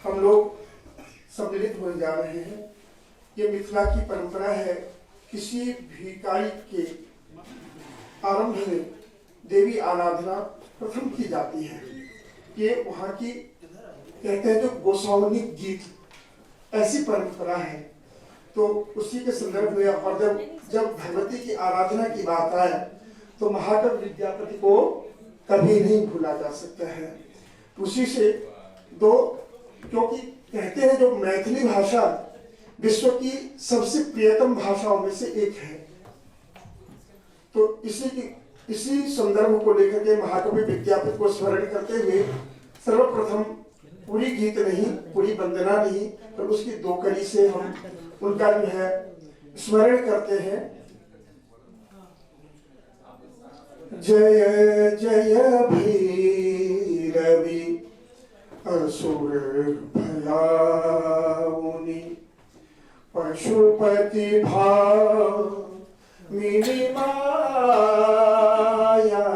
हम लोग सम्मिलित होने जा रहे हैं। ये मिथिला की परंपरा है। किसी भी कार्य के आरंभ में देवी आराधना प्रथम की जाती है। ये वहाँ की कहते हैं जो गोसावनिक गीत, ऐसी परंपरा है। तो उसी के संदर्भ में और जब भगवती की आराधना की बात आए तो महाकवि विद्यापति को कभी नहीं भूला जा सकता है। उसी से दो, क्योंकि कहते हैं जो मैथिली भाषा विश्व की सबसे प्रियतम भाषाओं में से एक है। तो इसी संदर्भ को लेकर के महाकवि विद्यापति को स्मरण करते हुए सर्वप्रथम पूरी गीत नहीं, पूरी वंदना नहीं, पर तो उसकी दो कड़ी से हम उनका जो है स्मरण करते हैं। जय जय भैरवी असुर भयाउनि पशुपति भामिनी माया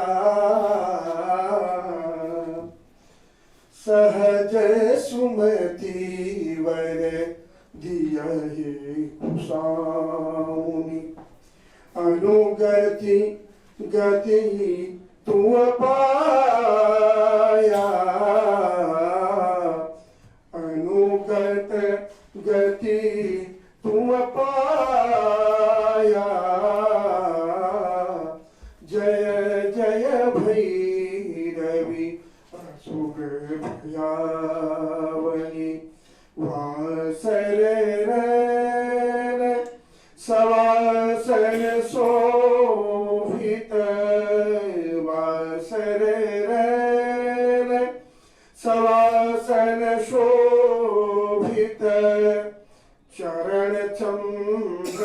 सहज सुमति वर दियहि कुसाउनि अनुगति गति तू पाया अनुगत गति तू पाया। जय जय भैरवी असुर भयावनि वासर सवासन शोभित वासर सवासन शोभित चरण चंद्र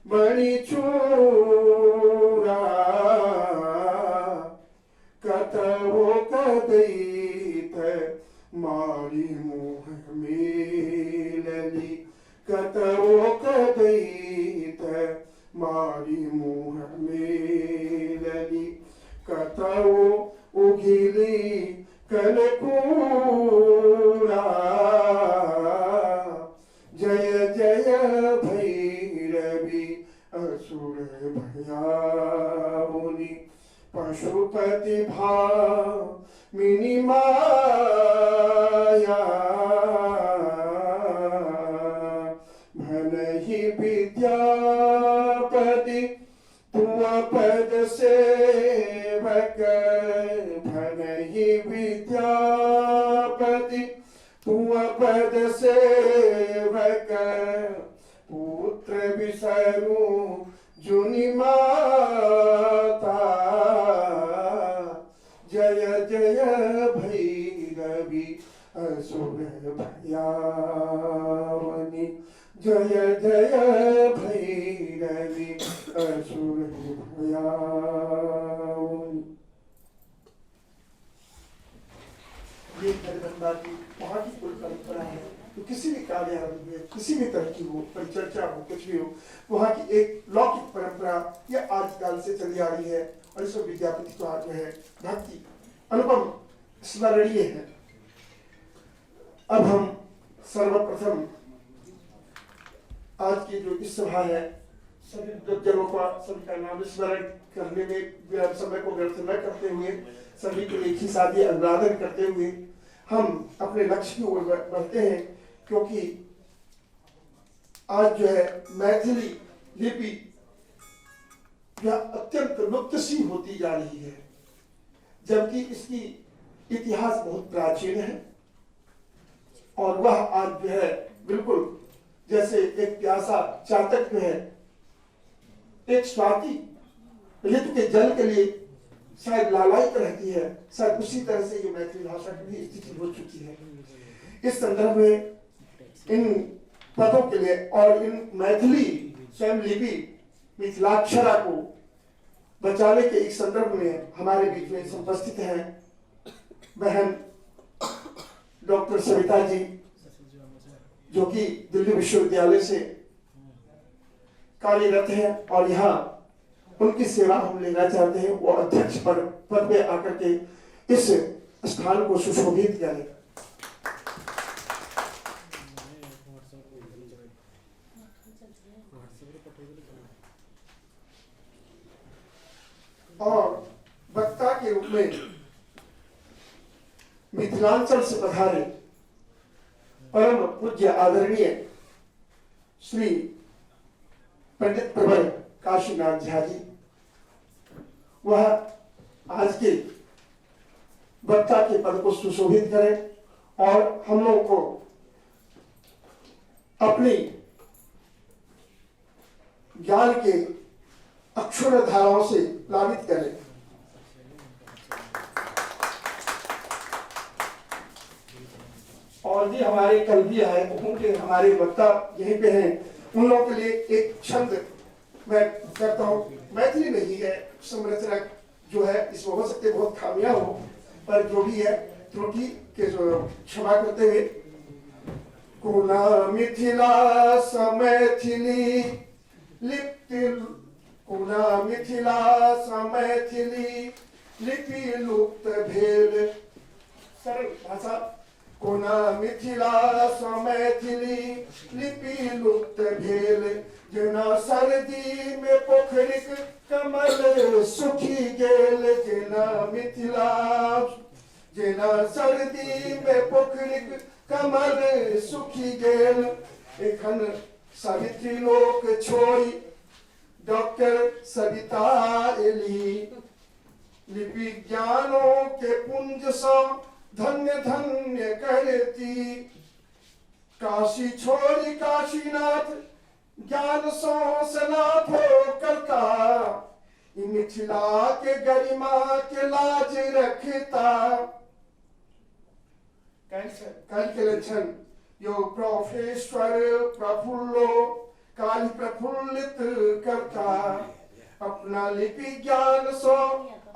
बणि चूड़ा कतवो कदैत मारी मोह मेलली कतवो कदैत मारी मोह मेलली कतवो उगिली कनकूड़ा। जय जय भैरवी असुर भयाउनि पशुपति भामिनी माया भनहि विद्यापति तुम पद सेवक भनहि विद्यापति तुम पद सेवक पुत्र विसरु जुनि माता। जय जय भैरवी असुर भयावनि जय जय भैरवी असुर भयावनि। ये दरभंगा की वहाँ की कोई परंपरा है। तो किसी भी कार्य में किसी भी तरह की हो, परिचर्चा हो, कुछ भी हो, वहाँ की एक लौकिक परंपरा ये आदिकाल से चली आ रही है और इसमें विद्यापति का जो है भक्ति अनुपम स्मरणीय है। अब हम सर्वप्रथम आज की जो इस सभा है सभी जनों का सभी का नाम स्मरण करने में समय को व्यर्थ न करते हुए सभी को एक ही साथ अभिवादन करते हुए हम अपने लक्ष्य की ओर बढ़ते हैं। क्योंकि आज जो है मैथिली लिपि यह अत्यंत लुप्त सी होती जा रही है, जबकि इसकी इतिहास बहुत प्राचीन है और वह आज जो है बिल्कुल जैसे एक प्यासा चातक जो है एक स्वाति ऋतु के जल के लिए शायद लालायित रहती है, शायद उसी तरह से ये मैथिली भाषा की भी स्थिति हो चुकी है। इस संदर्भ में इन पदों के लिए और इन मैथिली स्वयं लिपि मिथिलाक्षरा को बचाने के एक संदर्भ में हमारे बीच में उपस्थित हैं बहन डॉक्टर सविता जी, जो कि दिल्ली विश्वविद्यालय से कार्यरत हैं और यहाँ उनकी सेवा हम लेना चाहते हैं। वो अध्यक्ष पद पे आकर के इस स्थान को सुशोभित करें। और वक्ता के रूप में मिथिलांचल से पधारे परम पूज्य आदरणीय श्री पंडित प्रवर काशीनाथ झा जी, वह आज के वक्ता के पद को सुशोभित करें और हम लोगों को अपनी ज्ञान के अक्षुण्ण धाराओं से प्लावित करें। और भी हमारे कल भी आए उनके हमारे वक्ता यहीं पे हैं, उन लोगों के लिए एक छंद मैं करता हूँ। मैथिली में ही है, संरचना जो है इसमें हो सकते बहुत खामियां हो, पर जो भी है त्रुटि के जो क्षमा करते हुए। कोना मिथिला समैथिली लिपि, कोना मिथिला समैथिली लिपि लुप्त भेल। सरल भाषा। कोना मिथिला समैथिली लिपि लुप्त भेल, जेना सर्दी में पोखरिक कमल सुखी गेल। जेना मिथिला, जेना सर्दी में पोखरिक कमल सुखी गेल। एखन सावित्री लोक छोड़ी डॉक्टर सविता एली, लिपि ज्ञानों के पुंज सा धन्य धन्य करती। काशी छोड़ी काशीनाथ ज्ञान सो सनाथ हो करता, मिथिला के गरिमा के लाज रखता। कल के लक्षण यो प्रोफेश्वर प्रफुल्लो काल प्रफुल्लित करता। अपना लिपि ज्ञान सो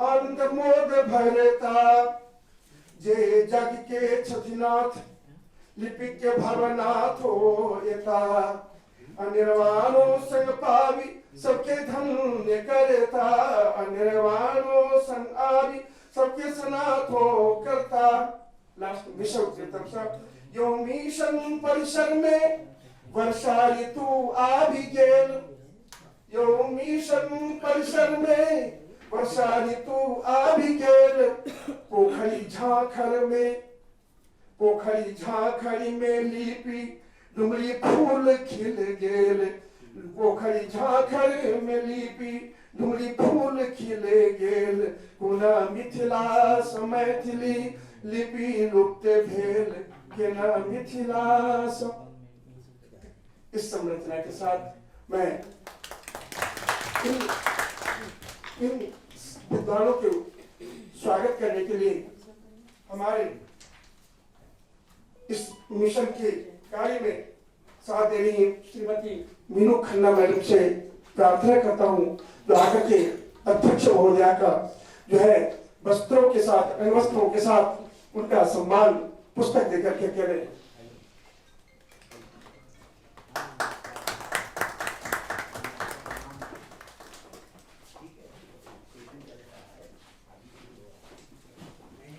आनंद मोद भरता। जे जग के छथिनाथ लिपि के भवनाथ हो यता। अनिर्वाणो संग पावी सबके धन्य करता। अनिर्वाणो संग आवी सबके सनाथ हो करता। लास्ट मिशन की तरफ से यो मिशन परिसर में वर्षा ऋतु आ भी गेल। यो मिशन परिसर में वर्षा ऋतु आ भी गेल। पोखरी झांखर में, पोखरी झांखरी में लिपि डुमरी फूल खिल गेल। पोखरी झांखर में लिपि डुमरी फूल खिल गेल। कोना मिथिला समैथिली लिपि लुप्त भेल। केना मिथिला इस संरचना के साथ मैं इन विद्वानों के स्वागत करने के लिए हमारे इस मिशन के कार्य में साथ दे रही श्रीमती मीनू खन्ना मैडम से प्रार्थना करता हूं, जो आकर के अध्यक्ष महोदया का जो है वस्त्रों के साथ, अंगवस्त्रों के साथ उनका सम्मान पुस्तक देकर के करें।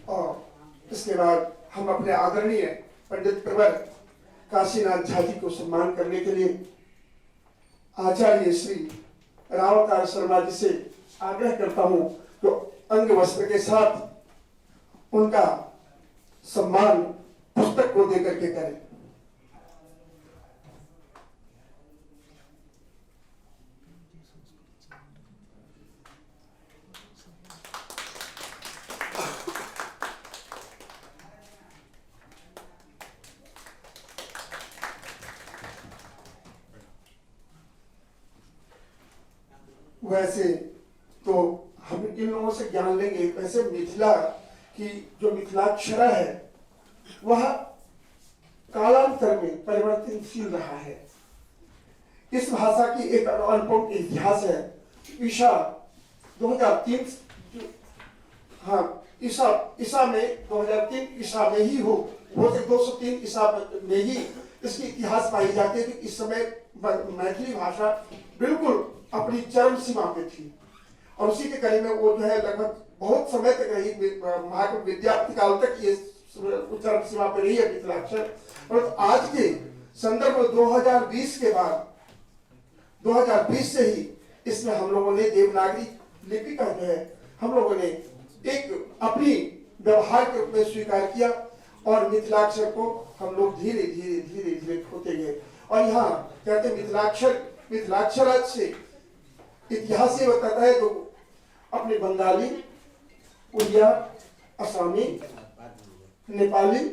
और इसके बाद हम अपने आदरणीय पंडित प्रवर काशीनाथ झा जी को सम्मान करने के लिए आचार्य श्री रावतार शर्मा जी से आग्रह करता हूं, जो अंग वस्त्र के साथ उनका सम्मान पुस्तक को देकर के करें। वैसे तो हम इन लोगों से ज्ञान लेंगे। वैसे मिथिला की जो मिथिलाक्षर है वह कालांतर में परिवर्तनशील रहा है। इस भाषा की एक अनुपम इतिहास है। ईसा 2003 ईसा में 2003 ईसा में ही हो से 203 ईसा में ही इसकी इतिहास पाई जाती है कि इस समय मैथिली भाषा बिल्कुल अपनी चरम सीमा पे थी, और उसी के कड़ी में वो जो है लगभग बहुत समय तक रही, विद्यार्थी काल तक ये चरम सीमा पे रही है मिथिलाक्षर। और आज के संदर्भ 2020 के बाद 2020 से ही इसमें हम लोगों ने देवनागरी लिपि का जो है हम लोगों ने एक अपनी व्यवहार के रूप में स्वीकार किया और मिथिलाक्षर को हम लोग धीरे धीरे धीरे धीरे खोते गए। और यहाँ कहते मिथिलाक्षर आज से इतिहास ये बताता है तो अपने बंगाली, उड़िया, असमी, नेपाली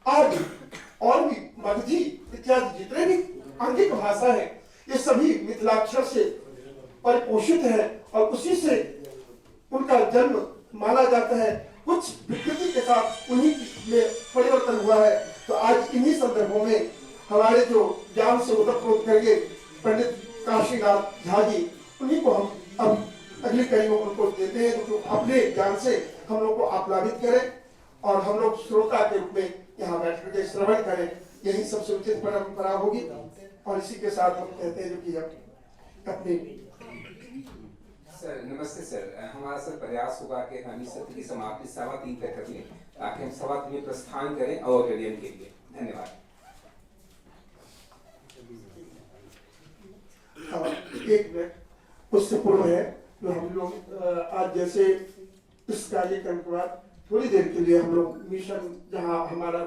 आदि और भी मगधी इत्यादि जितने भी आंगिक भाषा है ये सभी मिथिलाक्षर से परिपोषित है और उसी से उनका जन्म माना जाता है। कुछ विकृति के साथ उन्हीं में परिवर्तन हुआ है। तो आज इन्हीं संदर्भों में हमारे जो ज्ञान से उतप्रोत करके पंडित काशीनाथ झा जी उन्हीं को हम अब अगली कड़ी में उनको देते हैं तो अपने ज्ञान से हम लोग को आप्लावित करें और हम लोग श्रोता के रूप में यहाँ बैठ करके श्रवण करें। यही सबसे उचित परंपरा होगी। और इसी के साथ हम कहते हैं जो कि हम अपने सर नमस्ते सर, हमारा सर प्रयास होगा कि हम इस सत्र की समाप्ति 3:15 तक कर लें ताकि हम 3:15 में प्रस्थान करें ऑडिटोरियम के लिए। धन्यवाद। एक मिनट उससे पूर्व है जो हम लोग आज जैसे इस कार्यक्रम के बाद थोड़ी देर के लिए हम लोग मिशन जहाँ हमारा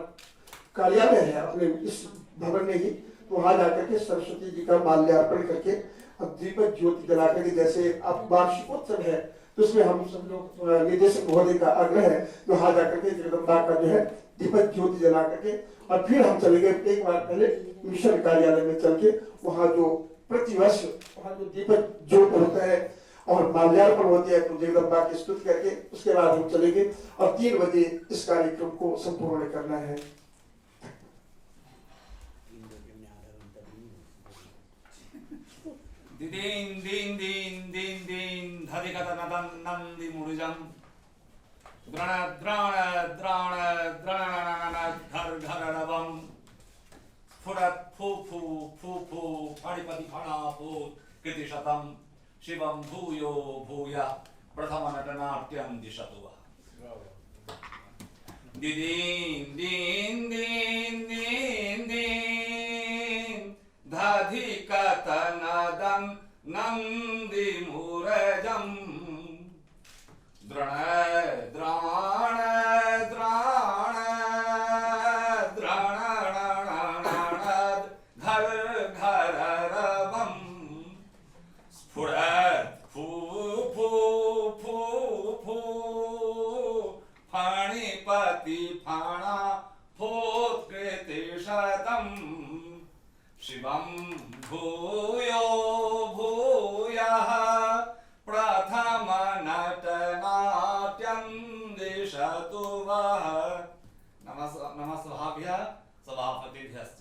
कार्यालय है अपने इस भवन में ही वहां जाकर के सरस्वती जी का माल्यार्पण करके अब दीपक ज्योति जला करके जैसे अब वार्षिकोत्सव है तो उसमें हम सब लोग निदेशक महोदय का आग्रह है तो वहां जाकर के जगदम्बा का जो है दीपक ज्योति जला करके और फिर हम चले गए एक बार पहले मिशन कार्यालय में चल के वहाँ जो प्रतिवर्ष वहाँ जो दीपक ज्योति होता है और माल्यार्पण होती है तो जगदम्बा की स्तुति करके उसके बाद हम चलेंगे और 3 बजे इस कार्यक्रम को संपूर्ण करना है। दिन दिन दिन दिन दिन धदिकत नदन नंदी मुरुजम द्रण द्रण द्रण द्रण घर घर रवम स्फुरत फू फू फू फू फणिपति फणापूत कृतिशतम शिवम भूयो भूया प्रथम नटनाट्यम दिशतु दिन दिन दिन दिन दिन धधिकत नदन नंदी मुरजम द्रण द्राण द्राण द्रण घर घर रवम स्फुरत फू फू फू फू फणिपति फणा फोत्कृति शतम शिवम भूयो भूयः प्रथम नटनाट्यं दिशतु वः। नमः सभाभ्यः सभापतिभ्यश्च।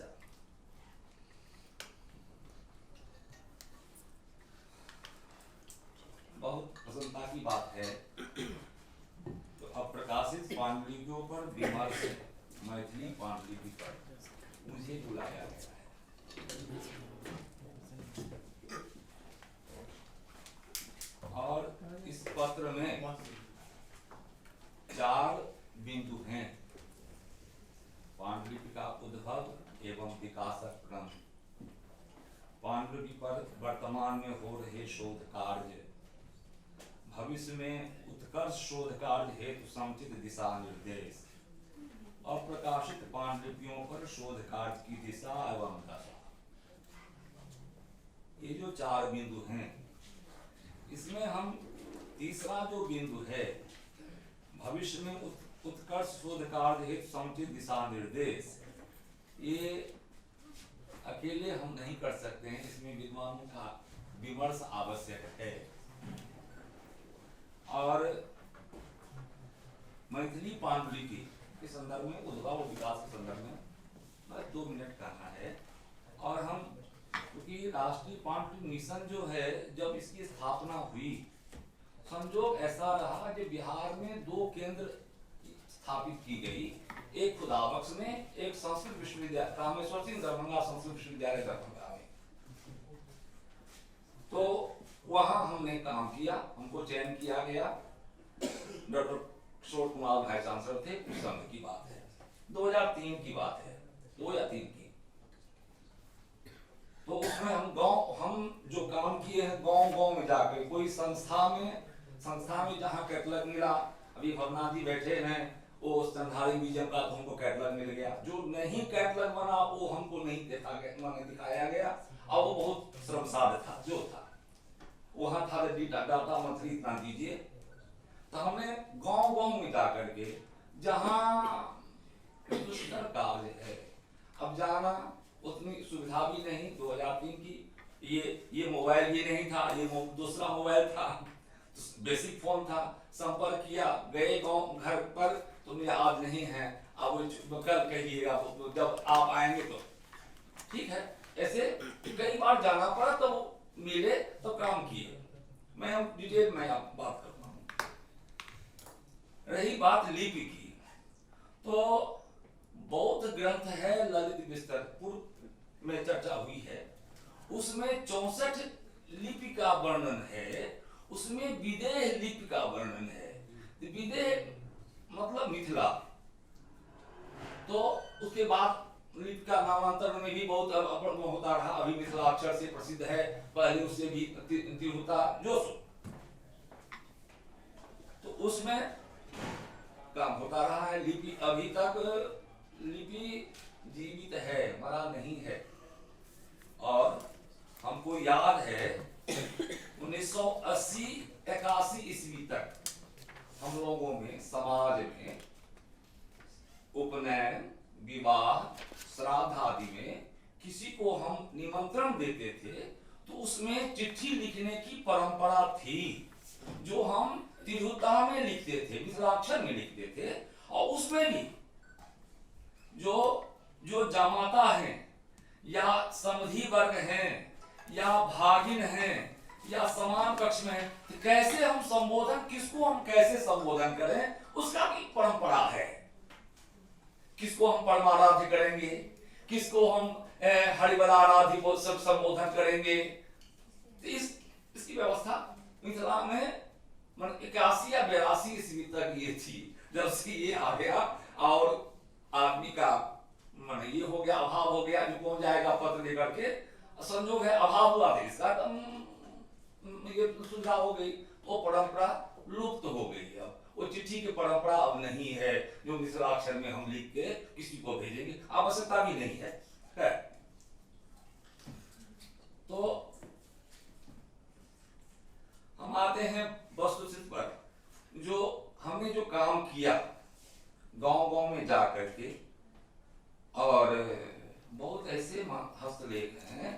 बहुत प्रसन्नता की बात है तो अब प्रकाशित पांडुलिपियों पर विमर्श मैथिली पांडुलिपि पर मुझे बुलाया गया है। और इस पत्र में 4 बिंदु हैं। पांडुलिपि का उद्भव एवं विकासक क्रम, पांडुलिपि पर वर्तमान में हो रहे शोध कार्य, भविष्य में उत्कर्ष शोध कार्य हेतु समुचित दिशा निर्देश और प्रकाशित पांडुलिपियों पर शोध कार्य की दिशा एवं दशा। ये जो 4 बिंदु हैं इसमें हम तीसरा जो बिंदु है भविष्य में उत्कर्ष शोध कार्य हेतु समुचित दिशा निर्देश, ये अकेले हम नहीं कर सकते हैं, इसमें विद्वानों का विमर्श आवश्यक है। और मैथिली पांडुलिपि के संदर्भ में उद्भव और विकास के संदर्भ में बस 2 मिनट कहना है। और हम क्योंकि राष्ट्रीय पांडुलिपि मिशन जो है जब इसकी स्थापना हुई संजोग ऐसा रहा कि बिहार में 2 केंद्र स्थापित की गई, एक खुदाबख्श में, एक संस्कृत विश्वविद्यालय रामेश्वर सिंह दरभंगा संस्कृत विश्वविद्यालय दरभंगा में। तो वहां हमने काम किया, हमको चयन किया गया। Doctor Kishore Kumar vice chancellor थे, उस समय की बात है, 2003 की बात है, 2 या 3 की। तो उसमें हम जो काम किए हैं गांव में जाकर, कोई संस्था में जहाँ कैटलॉग मिला, अभी भवनाथ जी बैठे हैं, वो संधारी म्यूजियम का तो हमको कैटलॉग मिल गया, जो नहीं कैटलॉग बना वो हमको नहीं दिखाया गया, और वो बहुत श्रमसाध्य था जो था, वहाँ था डाटा मंत्री इतना दीजिए। तो हमने गांव में जा करके जहाँ दुष्कर कार्य है, अब जाना उतनी सुविधा भी नहीं, 2003 की ये मोबाइल ये नहीं था, ये दूसरा मोबाइल था, तो बेसिक फोन था, संपर्क किया, गए गांव घर पर, तुमने आज नहीं है, अब कल कहिएगा, तो जब आप आएंगे तो ठीक है। ऐसे कई बार जाना पड़ा, तो मिले तो काम किए। मैं हम डिटेल में आप बात करता हूँ। रही बात लिपि की, तो बौद्ध ग्रंथ है ललित विस्तर, पूर्व में चर्चा हुई है, उसमें 64 लिपि का वर्णन है, उसमें विदेह लिपि का वर्णन है। विदेह मतलब मिथिला, तो उसके बाद लिपि का नामांतरण में भी बहुत होता रहा, अभी मिथिलाक्षर से प्रसिद्ध है, पहले उससे भी तिरुता जो सो, तो उसमें काम होता रहा है। लिपि अभी तक लिपि जीवित है, मरा नहीं है। और हमको याद है 1980-81 ईस्वी तक हम लोगों में, समाज में उपनयन, विवाह, श्राद्ध आदि में किसी को हम निमंत्रण देते थे, तो उसमें चिट्ठी लिखने की परंपरा थी, जो हम तिरुता में लिखते थे, मिथिलाक्षर में लिखते थे। और उसमें भी जो जामाता हैं या समधी वर्ग हैं या भागिन हैं या समान कक्ष में हैं, तो कैसे हम संबोधन, किसको हम कैसे संबोधन करें, उसका भी परंपरा है। किसको हम परमाराध्य करेंगे, किसको हम हरिवराराध्य को सब संबोधन करेंगे, तो इसकी व्यवस्था मिथिला में 81 या 82 ईस्वी तक ये थी। जब से ये आ गया और आदमी का मन ये हो गया, अभाव हो गया, जो कौन जाएगा पत्र लेकर के, संजोग है अभाव हुआ था इसका, ये सुविधा हो गई, तो परंपरा लुप्त हो गई। अब वो चिट्ठी की परंपरा अब नहीं है, जो मिथिलाक्षर में हम लिख के किसी को भेजेंगे, आवश्यकता भी नहीं है। तो हम आते हैं वस्तुस्थिति पर। जो हमने जो काम किया गांव में जा करके, और बहुत ऐसे हस्तलेख हैं,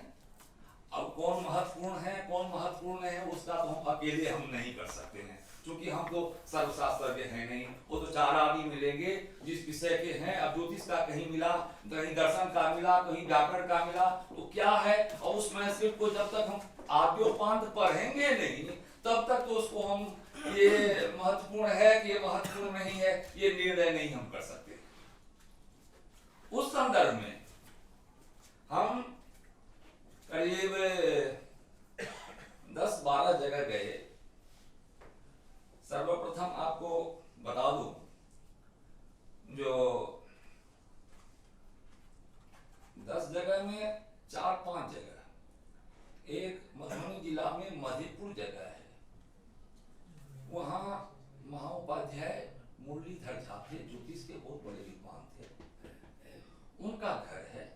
अब कौन महत्वपूर्ण है कौन महत्वपूर्ण है उसका तो हम अकेले हम नहीं कर सकते हैं, क्योंकि हम तो सर्वशास्त्र के हैं नहीं। वो तो 4 आदमी मिलेंगे जिस विषय के हैं, अब ज्योतिष का कहीं मिला, कहीं दर्शन का मिला, कहीं व्याकरण का मिला, तो क्या है, और उस मैसेज को जब तक हम आद्योपांत पढ़ेंगे नहीं, तब तक तो उसको हम ये महत्वपूर्ण है कि ये महत्वपूर्ण नहीं है, ये निर्णय नहीं हम कर सकते। उस संदर्भ में हम करीब 10-12 जगह गए। सर्वप्रथम आपको बता दूं, जो 10 जगह में 4-5 जगह, एक मधुबनी जिला में मधेपुर जगह है, वहां महाउपाध्याय मुरलीधर झा थे, ज्योतिष के बहुत बड़े विद्वान थे, उनका घर है।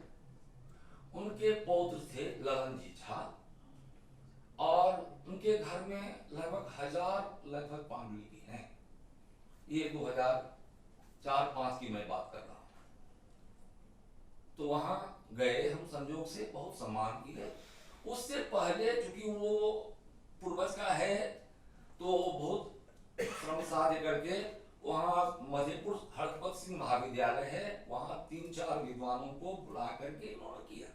उनके पौत्र थे ललन जी झा, और उनके घर में लगभग 1000 पांडुलिपि हैं। ये 2004-5 की मैं बात कर रहा हूं। तो वहां गए हम, संयोग से बहुत सम्मान किए। उससे पहले चूंकि वो पूर्वज का है, तो बहुत श्रम साध्य करके वहाँ मधेपुर हरपत सिंह महाविद्यालय है, वहाँ 3-4 विद्वानों को बुला करके उन्होंने किया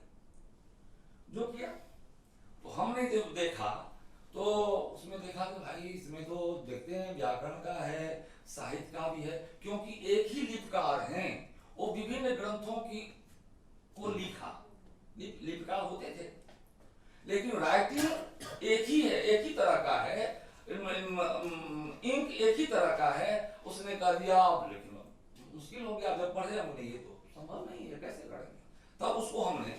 जो किया। तो हमने जब देखा, तो उसमें देखा कि भाई इसमें तो देखते हैं व्याकरण का है, साहित्य का भी है, क्योंकि एक ही लिपिकार हैं, वो विभिन्न ग्रंथों की को लिखा, लिपिकार होते थे, लेकिन राइटिंग एक ही है, एक ही तरह का है, इंक एक ही तरह का है। उसने कर दिया, लेकिन मुश्किल हो गया, जब पढ़े हमने, ये तो संभव नहीं है, कैसे करेंगे। तब उसको हमने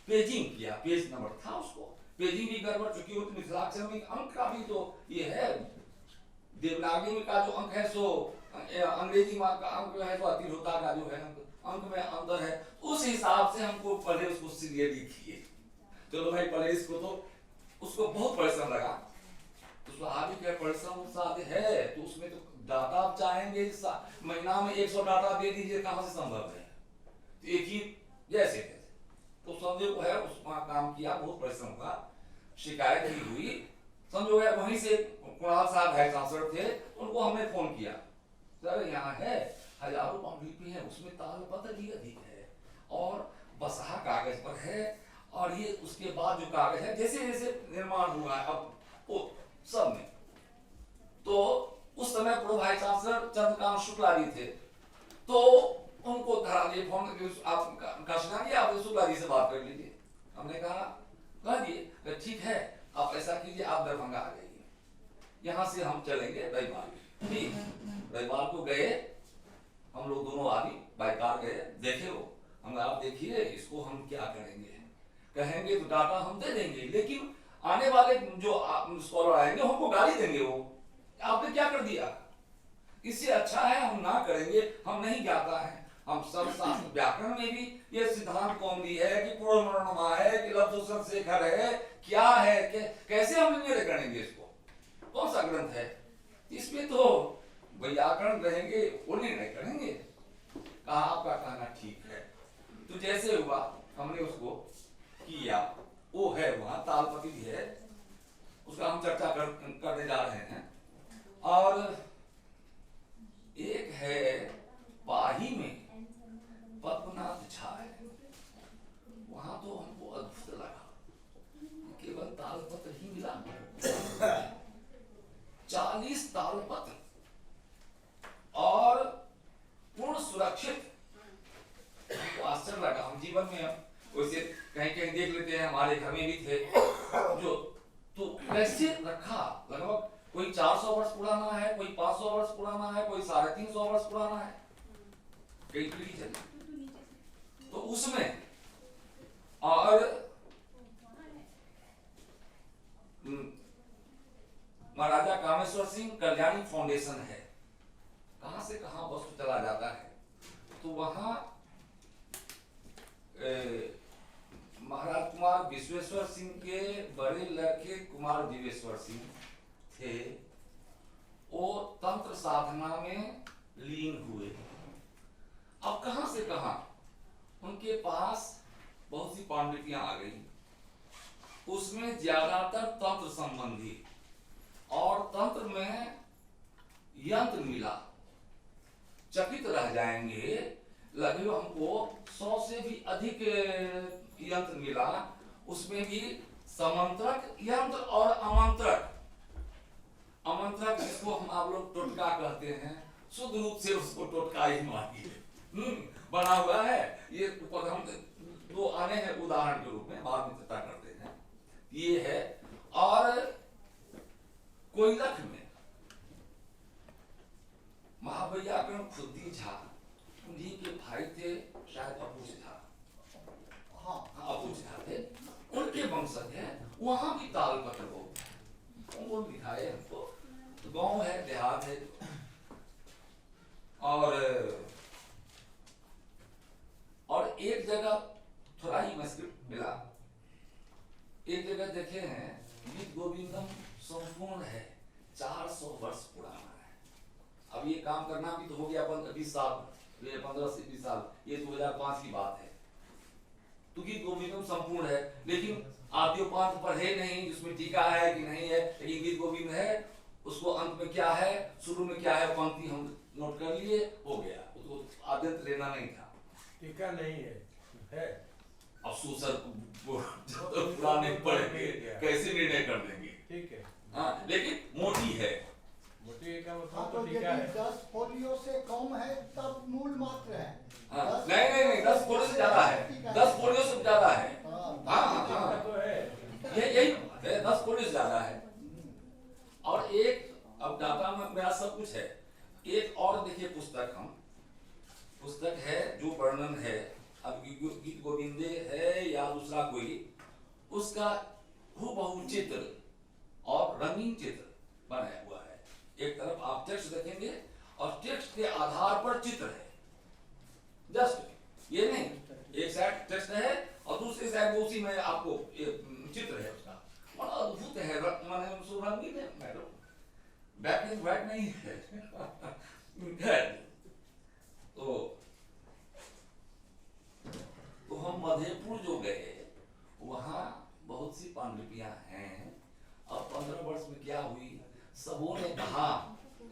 पेजिंग किया, पेज नंबर था उसको, पेजिंग भी गड़बड़, चूंकि वो मिथिलाक्षर में अंक का भी तो ये है, देवनागरी का जो अंक है सो अंग्रेजी मार्क का अंक जो है तो अतिरहोता का जो है अंक में अंतर है, उस हिसाब से हमको पहले उसको सीरियसली किए। चलो भाई पहले इसको तो उसको बहुत परिश्रम लगा, तो स्वाभाविक है परिश्रम साथ है, तो उसमें तो डाटा आप चाहेंगे महीना में 100 डाटा दे दीजिए, कहां से संभव है, तो एक ही जैसे तो संजोग है उसका काम किया, बहुत परिश्रम का, शिकायत भी हुई, संजोग है वहीं से कुणाल साहब वाइस चांसलर थे, उनको हमने फोन किया, सर यहाँ है हजारों पांडुलिपि है, उसमें तालपत्र भी अधिक है और बसहा कागज पर है, और ये उसके बाद जो कागज है जैसे जैसे निर्माण हुआ है अब वो सब में, तो उस समय पूर्व वाइस चांसलर चंद्रकांत शुक्ला जी थे, तो उनको धरा दिए फोन, आप कष्टा जी आप शुक्ला जी से बात कर लीजिए, हमने कहा दिए ठीक है, आप ऐसा कीजिए आप दरभंगा आ जाइए, यहाँ से हम चलेंगे रविवार, ठीक रविवार को गए हम लोग दोनों आदमी बाई कार गए, देखे वो हम, आप देखिए इसको हम क्या करेंगे, कहेंगे तो डाटा हम दे देंगे, लेकिन आने वाले जो स्कॉलर आएंगे हमको गाली देंगे, वो आपने क्या कर दिया, इससे अच्छा है हम ना करेंगे, हम नहीं ज्ञाता है, हम सब शास्त्र व्याकरण में भी ये सिद्धांत कौमदी है कि पूर्ववर्णमा है कि लब्धोत्तर शेखर है, क्या है कैसे हम निर्णय करेंगे, इसको कौन सा ग्रंथ है, इसमें तो व्याकरण रहेंगे वो निर्णय करेंगे, कहा आपका कहना ठीक है, तो जैसे हुआ हमने उसको किया, वो है वहां तालपति भी है, उसका हम चर्चा करने जा रहे हैं, और एक है पाही में पद्मनाथ झा है, वहां तो हमको अद्भुत लगा, केवल तालपत्र ही मिला 40 तालपत्र और पूर्ण सुरक्षित, हमको आश्चर्य लगा, हम जीवन में वैसे कहीं कहीं देख लेते हैं, हमारे घर में भी थे जो, तो कैसे रखा, लगभग कोई 400 वर्ष पुराना है, कोई 500 वर्ष पुराना है, कोई 350 वर्ष पुराना है, कई पीढ़ी चली, तो उसमें और महाराजा कामेश्वर सिंह कल्याणी फाउंडेशन है, कहां से कहां वस्तु चला जाता है, तो वहां महाराज कुमार विश्वेश्वर सिंह के बड़े लड़के कुमार दिवेश्वर सिंह थे, वो तंत्र साधना में लीन हुए, अब कहां से कहां उनके पास बहुत सी पांडुलिपियां आ गई, उसमें ज्यादातर तंत्र संबंधी, और तंत्र में यंत्र मिला, चकित रह जाएंगे, लगभग हमको 100 से भी अधिक यंत्र मिला, उसमें भी समंत्रक यंत्र और अमंत्रक, अमंत्रक जिसको हम आप लोग टोटका कहते हैं, शुद्ध रूप से उसको टोटका ही मानिए, बना हुआ है, ये ऊपर हम दो आने हैं उदाहरण के रूप में, बाद में चर्चा करते हैं, ये है, और कोयलख में महावैयाकरण खुद्दी झा, उन्हीं के भाई थे, शायद अबूझ झा, हाँ अबूझ झा थे, उनके वंशज हैं, वहां भी तालपत्र बहुत, वो दिखाए हमको, गांव है देहात है, और एक जगह थोड़ा ही मस्किट मिला, एक जगह देखे हैं गीत गोविंदम संपूर्ण है, 400 वर्ष पुराना है, अब ये काम करना भी तो हो गया 20 साल, 15 से 20 साल, ये 2005 की बात है, तो गीत गोविंदम संपूर्ण है, लेकिन आद्योपांत पढ़े नहीं, उसमें टीका है कि नहीं है, लेकिन गीत गोविंद है, उसको अंत में क्या है, शुरू में क्या है, पंक्ति हम नोट कर लिए, हो गया, उसको आद्यंत लेना नहीं था, टीका नहीं है अफसोस सर पुराने पढ़ेंगे कैसे निर्णय कर देंगे, ठीक है, हाँ, लेकिन मोटी है, मोटी का हाँ, मतलब तो तो टीका यदि है, 10 फोलियो से कम है तब मूल मात्र है, हाँ, नहीं 10 फोलियो से ज्यादा है, 10 फोलियो से ज्यादा है, हाँ टीका तो है, यही 10 फोलियो से ज्यादा है, और एक अब डाटा में मेरा सब कुछ है, एक और देखिए पुस्तक है जो वर्णन है अब गीत गोविंदे है या दूसरा कोई, उसका हूबहू चित्र और रंगीन चित्र बनाया हुआ है। एक तरफ आप टेक्स्ट देखेंगे और टेक्स्ट के आधार पर चित्र है, जस्ट ये नहीं, एक साइड टेक्स्ट है और दूसरी साइड उसी में आपको चित्र है उसका, बड़ा अद्भुत है, माने रंगीन है मैडम, ब्लैक एंड व्हाइट नहीं है। तो हम मधेपुर जो गए, वहाँ बहुत सी पांडुलिपियां हैं। अब 15 वर्ष में क्या हुई, सबों ने कहा,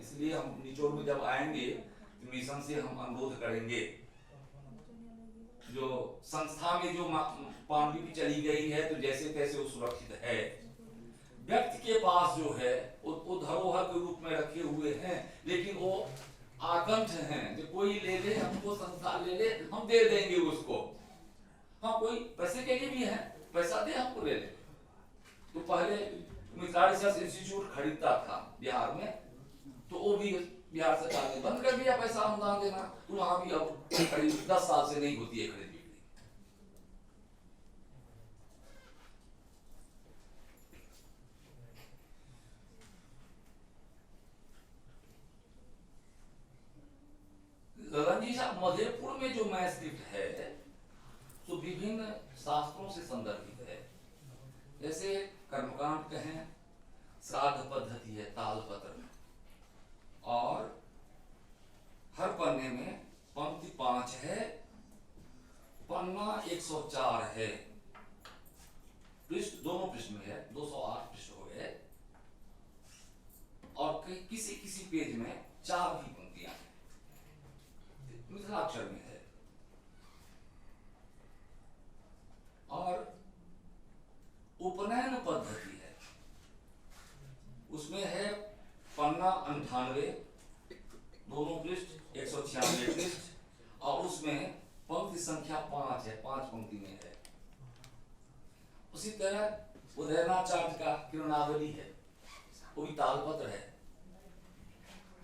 इसलिए हम निचोड़ में जब आएंगे तो मिशन से हम अनुरोध करेंगे, जो संस्था में जो पांडुलिपि चली गई है तो जैसे तैसे वो सुरक्षित है, व्यक्ति के पास जो है वो धरोहर के रूप में रखे हुए हैं, लेकिन वो आकंठ हैं, जो कोई ले ले, हमको संस्था ले ले, हम दे देंगे उसको। हाँ, कोई पैसे के लिए भी है, पैसा दे हमको ले ले। तो पहले मिथिला रिसर्च इंस्टीट्यूट खरीदता था बिहार में, तो वो भी बिहार सरकार ने बंद कर दिया पैसा अनुदान देना, तो वहां भी अब करीब 10 साल से नहीं होती है खरीद बिक्री। रंजी साहब, मधेपुर में जो मैस्क्रिप्ट है तो विभिन्न शास्त्रों से संदर्भित है, जैसे कर्मकांड कहें, श्राद्ध पद्धति है तालपत्र में, और हर पन्ने में पंक्ति 5 है, पन्ना 104 है, पृष्ठ दोनों पृष्ठ में है, 208 पृष्ठ हो गए, और किसी किसी पेज में 4 भी पंक्तियां हैं, मिथिलाक्षर में है। और उपनयन पद्धति है, उसमें है पन्ना 98, दोनों पृष्ठ 196 पृष्ठ, और उसमें पंक्ति संख्या 5 है, 5 पंक्ति में है। उसी तरह उदयनाचार्य का किरणावली है, वो भी तालपत्र है,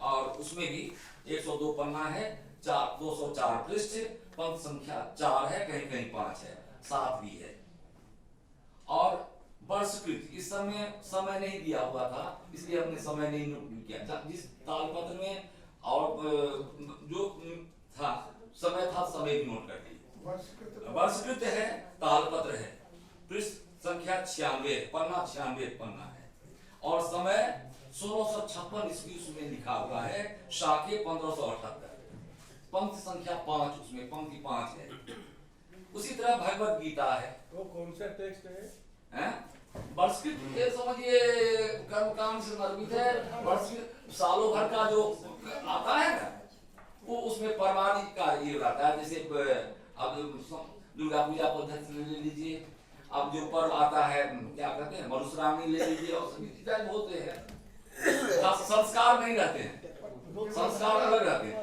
और उसमें भी 102 पन्ना है, 204 पृष्ठ, पंक्ति संख्या 4 है, कहीं कहीं 5 है, 7 भी है। और वर्षकृत, इस समय नहीं दिया हुआ था, इसलिए हमने समय नहीं नोट किया, जिस तालपत्र में और जो था समय था, समय भी नोट कर दिए। वर्षकृत है, तालपत्र है, पृष्ठ संख्या 96, पन्ना 96 पन्ना है, और समय 1656 ईस्वी उसमें लिखा हुआ है, शाके 1578, पंक्ति संख्या 5, उसमें पंक्ति 5 है। उसी तरह भगवत गीता है, वो कौन सा टेक्स्ट है? वर्षकृत समझिए कर्मकांड से निर्मित है, वर्षकृत सालों भर का जो आता है ना, वो उसमें परमाणिक का ये रहता है। जैसे अब दुर्गा पूजा पद्धति ले लीजिए, अब जो पर्व आता है क्या कहते हैं, मधुश्रावणी ले लीजिए, और सभी चीजें होते हैं, संस्कार नहीं रहते हैं, संस्कार अलग रहते हैं।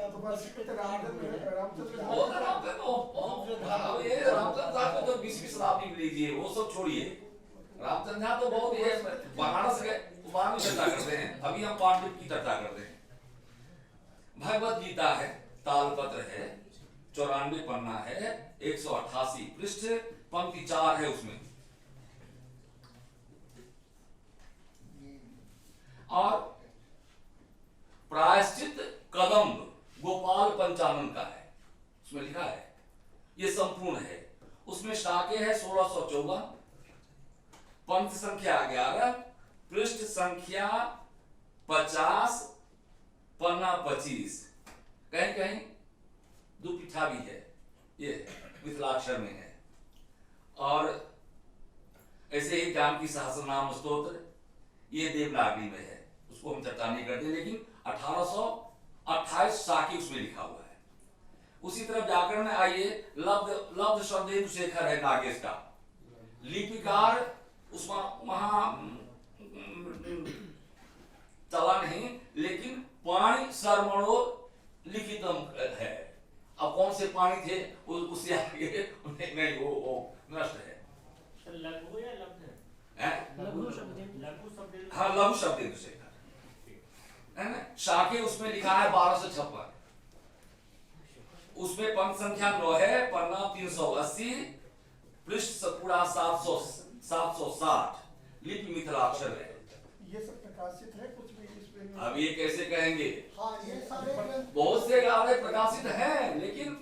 रामचंद्र साहब को तो 20वीं शताब्दी में लीजिए, वो सब छोड़िए, रामचंद्र तो बहुत ये बनारस गए, वहां में चर्चा करते हैं, अभी हम पांडुलिपि की चर्चा करते हैं। भगवत गीता है, तालपत्र है, 94 पन्ना है, 188 पृष्ठ, पंक्ति 4 है उसमें, और प्रायश्चित कदम्ब गोपाल पंचानन का है, उसमें लिखा है, ये संपूर्ण है। उसमें शाके है 1654, पंक्ति संख्या 11, पृष्ठ संख्या 50, पन्ना 25, कहीं कहीं दुपिठा भी है, ये मिथिलाक्षर में है। और ऐसे ही जानकी सहस्रनाम स्तोत्र, ये देवनागरी में है, उसको हम चर्चा नहीं करते, लेकिन 1828 शाके उसमें लिखा हुआ है। उसी तरह व्याकरण में आइए, लब्ध शब्देन्दु शेखर है नागेश का, लिपिकार उसमें वहां चला नहीं, लेकिन पाणि सर्वणो लिखितम है। अब कौन से पाणी थे उससे आगे नहीं, वो नष्ट है। लघु या लब्ध है? लघु शब्द, हाँ, लघु शब्देन्दु शेखर है ना। शाके उसमें लिखा है 1256, उसमें पंक्ति संख्या 9 है, पन्ना 380, पृष्ठ पूरा 760, लिपि मिथिलाक्षर है। ये सब प्रकाशित है कुछ भी इसमें? अब ये कैसे कहेंगे? हाँ, ये सारे ग्रंथ बहुत से गाने प्रकाशित हैं, लेकिन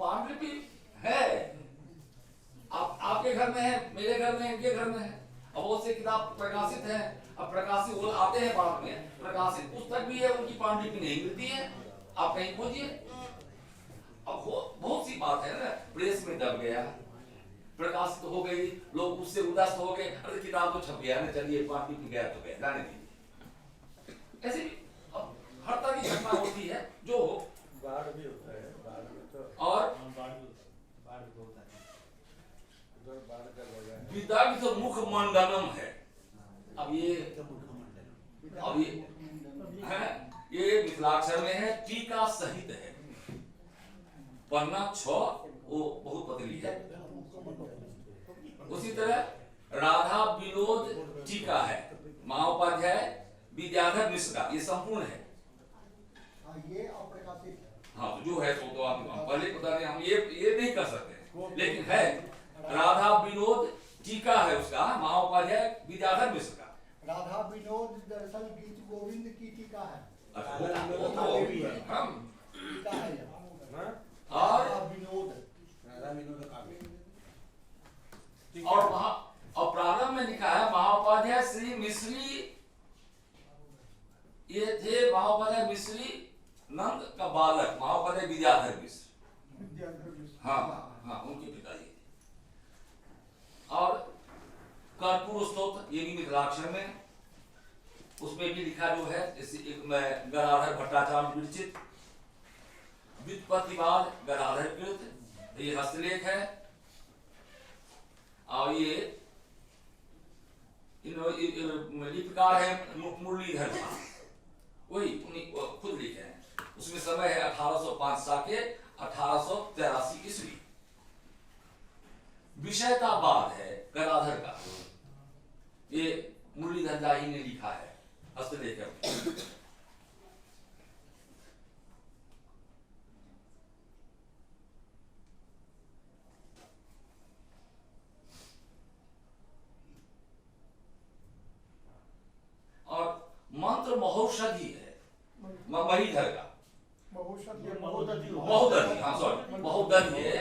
पांडुलिपि है। आपके घर में है, मेरे घर में है, इनके घर में है। अब बहुत से किताब प्रकाशित हैं। अब प्रकाशित वो आते हैं बाद में, प्रकाशित पुस्तक भी है, उनकी पांडुलिपि नहीं मिलती है। आप कहीं खोजिए। अब बहुत सी बात है ना, प्रेस में दब गया, प्रकाशित हो गई, लोग उससे उदास हो गए, अरे किताब तो छप गया ना, चलिए पांडुलिपि गया तो गया, जाने दीजिए। ऐसे भी अब हर तरह की घटना होती है जो बाढ़ भी होता है, बाढ़ में तो और बाढ़ भी होता है। उधर बाढ़ का लगा है। विदग्ध मुख मंडनम है। अब ये है, ये मिथिलाक्षर में है, टीका सहित है, पन्ना 6, वो बहुत पतली है। उसी तरह राधा विनोद टीका है, महाउपाध्याय विद्याधर मिश्र का, ये संपूर्ण है। हाँ, ये अप्रकाशित है। हाँ, तो जो है तो आप पहले बता दें, हम ये नहीं कर सकते, लेकिन है राधा विनोद टीका है उसका, महाउपाध्याय विद्याधर मिश्र का। राधा विनोद दरअसल गीत गोविंद की टीका है। हम टीका है ये। और राधा विनोद और वहां और प्रारंभ में लिखा है महाउपाध्याय श्री मिश्री, ये थे महाउपाध्याय मिश्री नंद का बालक, महाउपाध्याय विद्याधर मिश्र। हाँ हाँ, उनके पिताजी। और कर्पूर स्तोत्र, ये भी मिथिलाक्षर में, उसमें भी लिखा जो है, गदाधर भट्टाचार्य विरचित, व्युत्पत्तिवाद गदाधर कृत, ये हस्तलेख है। और ये लिपिकार है मुरलीधर झा, वही खुद लिखे हैं। उसमें समय है 1805 के 1883 ईस्वी। विषय का बाद है गदाधर का, ये मुरलीधर झा ही ने लिखा है हस्तलेख है। और मंत्र महौषधि है, महीधर का, महोदधि, हाँ सॉरी, महोदधि है,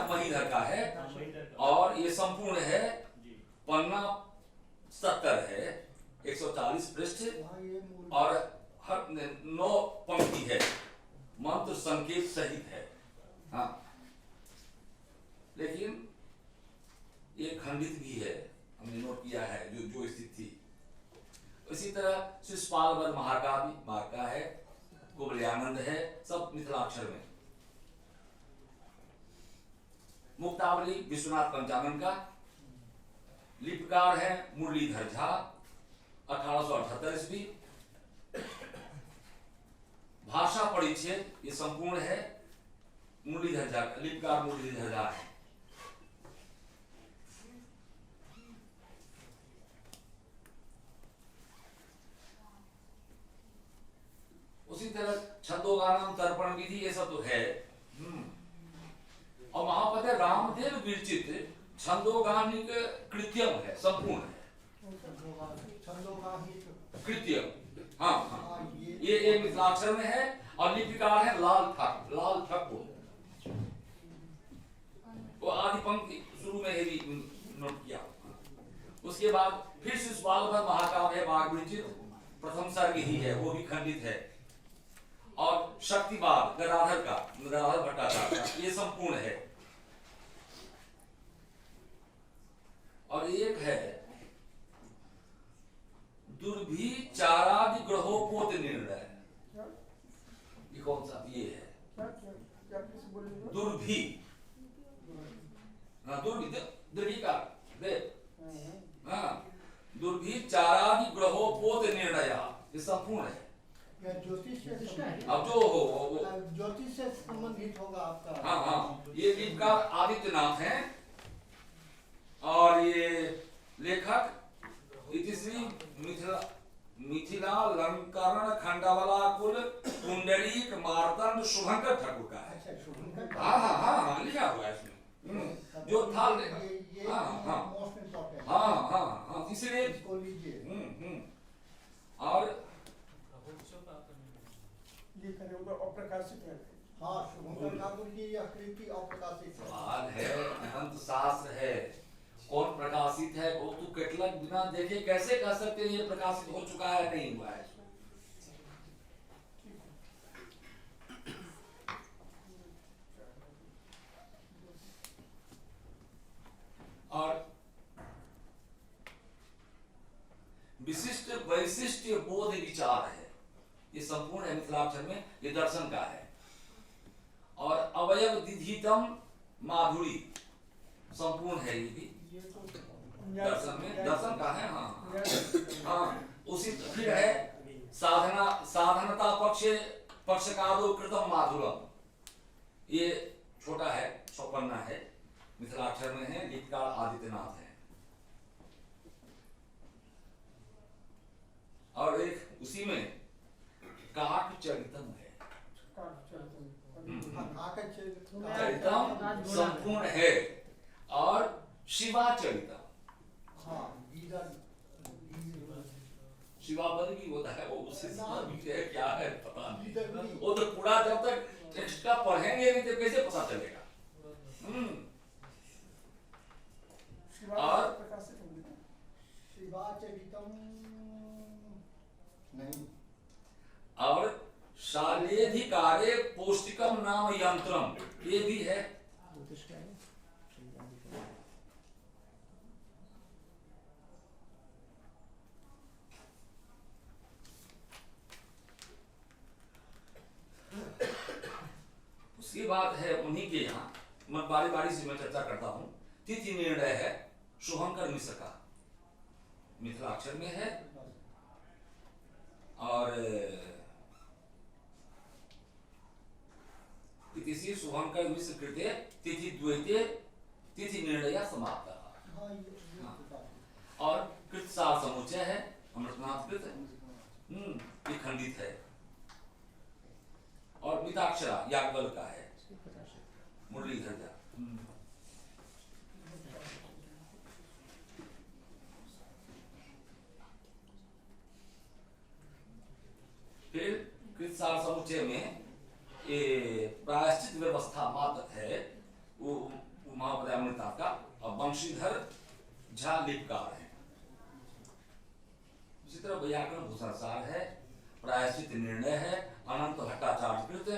महीधर का है। और ये संपूर्ण है, पन्ना 70 है, 140 पृष्ठ, और हर 9 पंक्ति है, मंत्र संकेत सहित है। हाँ, लेकिन ये खंडित भी है, हमने नोट किया है जो स्थिति थी। इसी तरह शिशुपाल वध महाकाव्य मार्का है, कुबलयानंद है, सब मिथिलाक्षर में। मुक्तावली विश्वनाथ पंचानन का, लिपिकार है मुरलीधर झा, 1878 ईस्वी। भाषा परिच्छेद, ये संपूर्ण है, मुरलीधर झा, लिपिकार मुरलीधर झा है। उसी तरह छंदोगानम तर्पण विधि, ये सब तो है। और महापद्य रामदेव विरचित छंदोगानिक कृत्यम है, संपूर्ण है, कृत्यम। हाँ हाँ, ये मिथिलाक्षर में है। और लिपिकार है लाल ठाकुर, वो आदि पंक्ति शुरू में ही नोट किया। उसके बाद फिर शिशुपाल वध महाकाव्य वाग विरचित, प्रथम सर्ग ही है, वो भी खंडित है। और शक्तिवाद गदाधर का, गदाधर भट्टाचार्य का, ये संपूर्ण है। और एक है दुर्भिचारादि ग्रहोपोत निर्णय, ये कौन सा? ये है दुर्भी, दुर्भिचारादि ग्रहोपोत निर्णय, ये संपूर्ण है। ज्योतिष से अब जो हो वो ज्योतिष से संबंधित होगा आपका। हाँ हाँ, ये लिपिकार आदित्यनाथ हैं। और ये लेखक इतिश्री मिथिला लंकरण खंडवला कुल कुंडलीक मार्तंड शुभंकर ठाकुर का है। अच्छा शुभंकर हाँ लिखा हुआ है इसमें। जो था ये हाँ मोस्ट इम्पोर्टेंट हाँ इसलिए इसको लीजिए। और ये करे उधर अप्रकाशित है। हाँ शुभंकर ठाकुर की यह कृति अप्रकाशित है। सवाल है, अनंत शास्त्र है, कौन प्रकाशित है वो तू केटलग बिना देखे कैसे कह सकते हैं ये प्रकाशित हो चुका है नहीं हुआ है। और विशिष्ट वैशिष्ट बोध विचार है, ये संपूर्ण है मिथिलाक्षर में, ये दर्शन का है। और अवयव दिधितम माधुरी संपूर्ण है ये भी दर्शन में, दर्शन का है। हाँ उसी फिर है साधनता पक्षकारो कृतम माधुरम, ये छोटा है, 56 है, मिथिलाक्षर में है, गीतकार आदित्यनाथ है। और एक उसी में काक चरितम है, चरितम संपूर्ण है। और शिवाचरितम, शिवापद भी होता है, वो उससे भी है क्या है पता नहीं, वो तो पूरा जब तक टेक्स्ट का पढ़ेंगे नहीं तो कैसे पता चलेगा। और शिवाचरितम नहीं, और शालेधिकारे पौष्टिकम नाम यंत्रम, ये भी है। उसके बाद है उन्हीं के यहाँ, मैं बारी बारी से मैं चर्चा करता हूँ। तिथि निर्णय है शुभंकर मिश्र का, मिथिलाक्षर में है। और तिथि शुभंकर मिश्र कृते तिथि द्वैते तिथि निर्णय समाप्त। और कृत सार समुच्चय है अमृतनाथ कृत, ये खंडित है। और मिताक्षरा याज्ञवल्क्य का है, मुरलीधर जा। फिर कृत सार समुच्चय में ये प्रायश्चित व्यवस्था मात्र है, वो महापद अमृतनाथ का। और वंशीधर झा लिपकार है। इसी तरह व्याकरण भूषण सार है, प्रायश्चित निर्णय है, अनंत भट्टाचार्य कृत,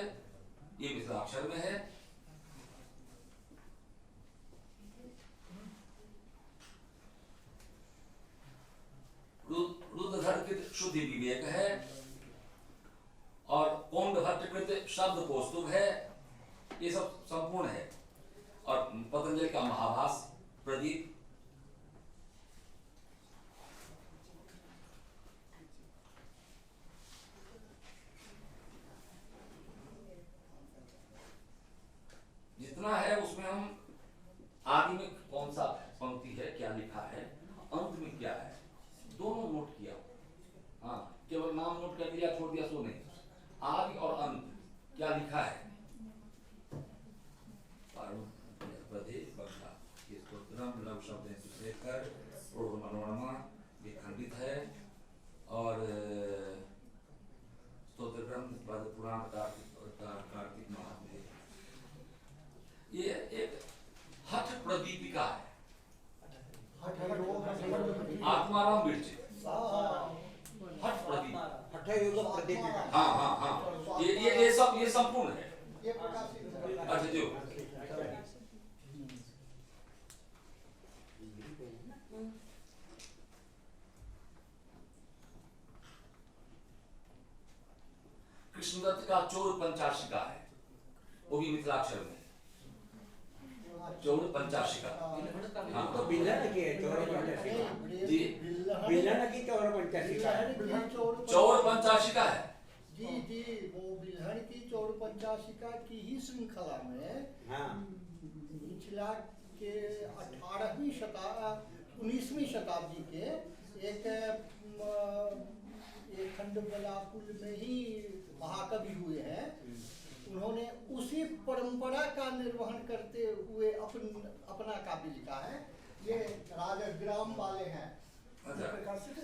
ये मिथिलाक्षर में है। रुद्रधर कृत शुद्धि विवेक है। और कौंड भट्ट कृत शब्द कौस्तुभ है, ये सब संपूर्ण है। और पतंजलि का महाभास प्रदीप। जितना है उसमें हम आदि में कौन सा पंक्ति है, क्या लिखा है, अंत में क्या है, दोनों नोट किया। हाँ केवल नाम नोट कर दिया छोड़ दिया सो नहीं, आदि और अंत क्या लिखा है। लघु शब्द मनोरमा ये खंडित है। और स्तोत्र ग्रंथ पुराण कार्तिक माह में ये एक हठ प्रदीपिका है, आत्माराम बिरचे हठ प्रदीपिका। हाँ ये सब ये संपूर्ण है। अच्छा जो कृष्णदत्त का चौर पंचाशिका है, वो भी मिथिलाक्षर में चौर पंचाशिका। तो बिल्हन की है चौर पंचाशिका जी, बिल्हन की चौर पंचाशिका चौर पंचाशिका है जी जी, वो बिल्हन की चौर पंचाशिका की ही श्रृंखला में मिथिला के 19वीं शताब्दी के एक बलाकुल में ही महाकवि हुए हैं, उन्होंने उसी परंपरा का निर्वहन करते हुए अपना काव्य लिखा है। ये राजग्राम वाले हैं।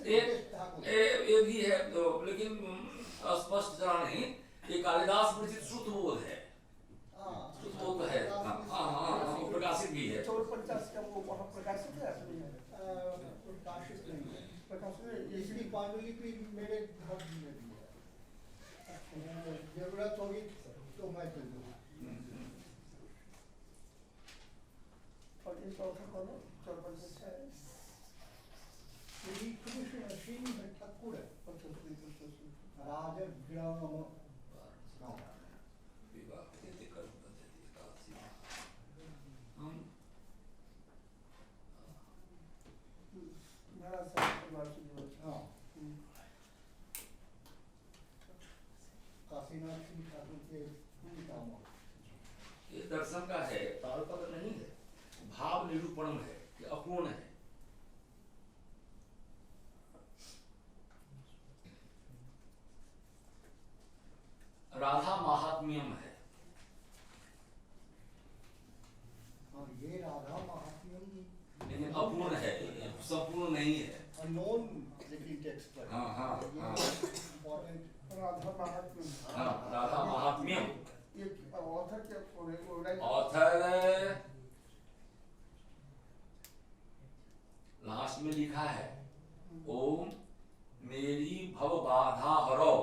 ये भी है तो, लेकिन स्पष्ट जरा नहीं। ये कालिदास विरचित श्रुतबोध है, श्रुतबोध है। हाँ, वो प्रकाशित भी है। 54 का वो वहाँ प्रकाशित है। प्रकाशित नहीं है। प्रकाशित है। इसकी पांडुलिपि मेरे घर में भी है, जरूरत होगी तो मैं दे दूँगा। और इस चौथा कौन है? 54 है। श्री कृष्ण सिंह ठाकुर राजग्राम महाराज साहब परिवार से जुड़े थे। हाँ, काशीनाथ सिंह ठाकुर के पितामह। ये दर्शन का है, तालपत्र नहीं है, भाव निरूपण है कि अपूर्ण है। राधा महात्म्यम है। हाँ, ये राधा महात्म्यम लेकिन अपूर्ण है, संपूर्ण नहीं है। अननोन लेकिन टेक्स्ट पर। हाँ, हाँ, हाँ। इम्पोर्टेंट राधा महात्म्य। हाँ, राधा महात्म्यम। ये ऑथर क्या बोले? ऑथर लास्ट में लिखा है, ओम मेरी भव बाधा हरो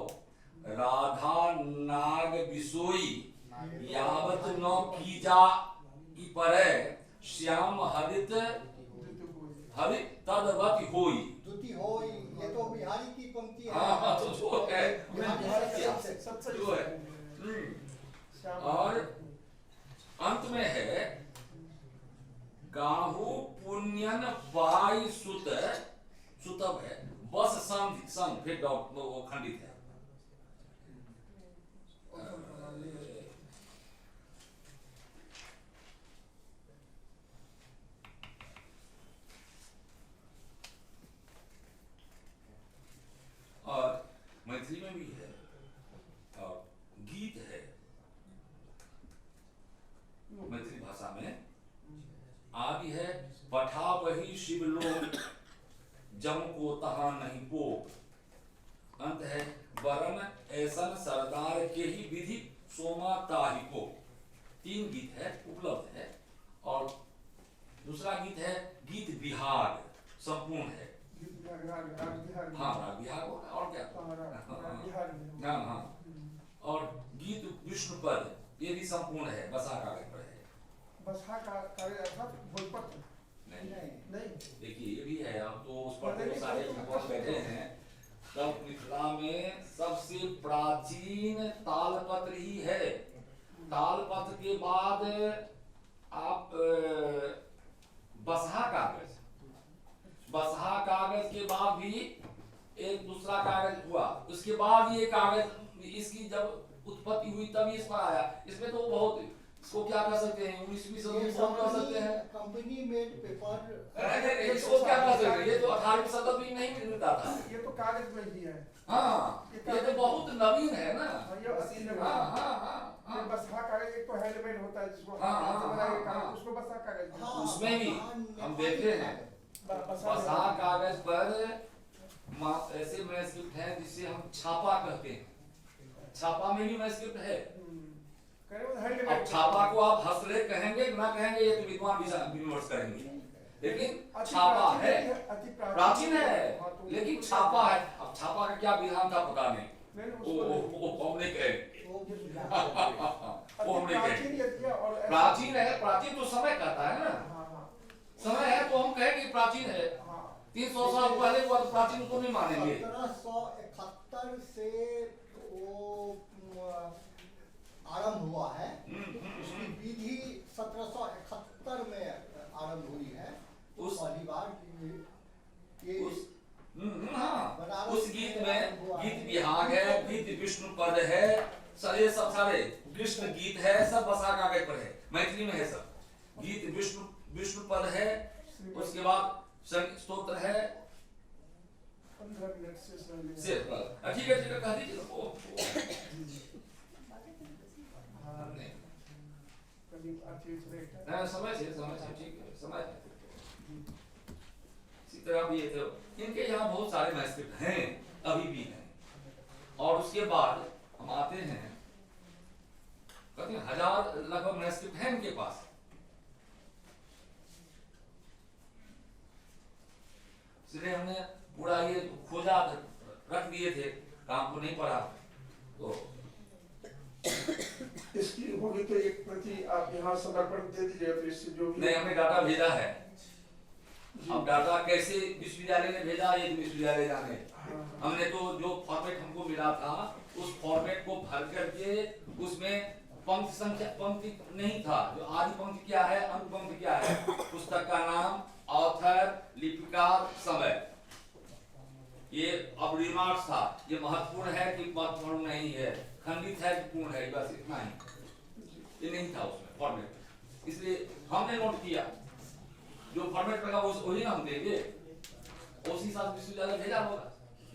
राधा नाग बिसोई यावत न कीजा परे श्याम हरित हरित तदवति होई। द्वितीय होई, ये तो बिहारी की पंक्ति है। हाँ, तो जो है सबसे जो है। और अंत में है गाहु पुण्यन पाई सुत, सुतब है बस संग फिर वो खंडित है। और मैथिली में भी है और गीत है मैथिली भाषा में। आदि है पठा वही शिवलोक जम को तहा नहीं पो। अंत है वरन ऐसन सरदार के ही विधि सोमा ताहि को। 3 गीत है उपलब्ध है। और दूसरा गीत है गीत बिहार, संपूर्ण है। हाँ, राग बिहार होगा और क्या। हाँ, हाँ। और गीत विष्णुपद ये भी संपूर्ण है, बसा कागज पर है। बसा का अर्थात भोजपत्र नहीं। देखिए ये भी है, हम तो उस पर तो सारे भगवान बैठे हैं। तब मिथिला में सबसे प्राचीन तालपत्र ही है। तालपत्र के बाद आप बसहा कागज, बसहा कागज के बाद भी एक दूसरा कागज हुआ। उसके बाद ये कागज, इसकी जब उत्पत्ति हुई तभी इस पर आया। इसमें तो बहुत, इसको क्या कह सकते हैं, 19वीं सदी में कह सकते हैं कंपनी मेड पेपर। इसको क्या कह सकते हैं, ये तो 18वीं शताब्दी में नहीं मिलता था। ये तो कागज में ही है। हाँ, ये तो बहुत नवीन है ना। ये अति नवीन। हाँ। बसहा कागज एक तो हैंडमेड होता है जिसको हाँ। उसको बसहा कागज। उसमें भी हम देखे हैं बसहा कागज पर ऐसे मैस्क्रिप्ट है जिसे हम छापा कहते हैं। छापा में भी मैस्क्रिप्ट है। अब छापा को आप हस्तलेख कहेंगे ना कहेंगे ये तो विद्वान विमर्श करेंगे, लेकिन छापा है, प्राचीन है, लेकिन छापा है। अब छापा का क्या विधान था पता नहीं, वो हम नहीं कहेंगे। वो हम नहीं कहेंगे। प्राचीन है, प्राचीन तो समय कहता है ना। समय है तो हम कहेंगे प्राचीन है। 300 साल पहले वो प्राचीन को नहीं मानेंगे। 1771 से वो आरंभ हुआ है। उसकी विधि 1771 में आरंभ हुई है। उस पहली बार ये उस गीत में गीत विहाग है, गीत विष्णु पद है, ये सब सारे कृष्ण गीत है, सब बसा कागज पर है। मैथिली में है सब। गीत विष्णु पद है, उसके बाद स्तोत्र है, 15 मिनट से से ठीक है कह दीजिए हाँ नहीं कभी अतिरिक्त बैठा हाँ, समय से ठीक है समय से। इसी तरह भी ये तो इनके यहाँ बहुत सारे मैस्क्रिप्ट हैं अभी भी हैं और उसके बाद हम आते हैं कहते हैं 1000 लगभग मैस्क्रिप्ट हैं इनके पास। इसलिए हमने पूरा ये खोजा रख दिए थे, काम को नहीं पड़ा तो इसकी होगी तो एक प्रति आप यहाँ समर्पण दे दीजिएगा तो इससे जो भी नहीं हमने डाटा भेजा है। अब डाटा कैसे विश्वविद्यालय ने भेजा ये विश्वविद्यालय जाने। हमने तो जो फॉर्मेट हमको मिला था उस फॉर्मेट को भर करके उसमें पंक्ति संख्या पंक्ति नहीं था, जो आदि पंक्ति क्या है अनुपंक्ति क्या है, पुस्तक का नाम, ऑथर, लिपिकार, समय, ये अब रिमार्क्स था, ये महत्वपूर्ण है कि महत्वपूर्ण नहीं है, खंडित है कि पूर्ण है, बस इतना ही। ये नहीं था उसमें फॉर्मेट, इसलिए हमने नोट किया जो फॉर्मेट लगा वही हम देंगे, उसी साथ विश्वविद्यालय भेजा होगा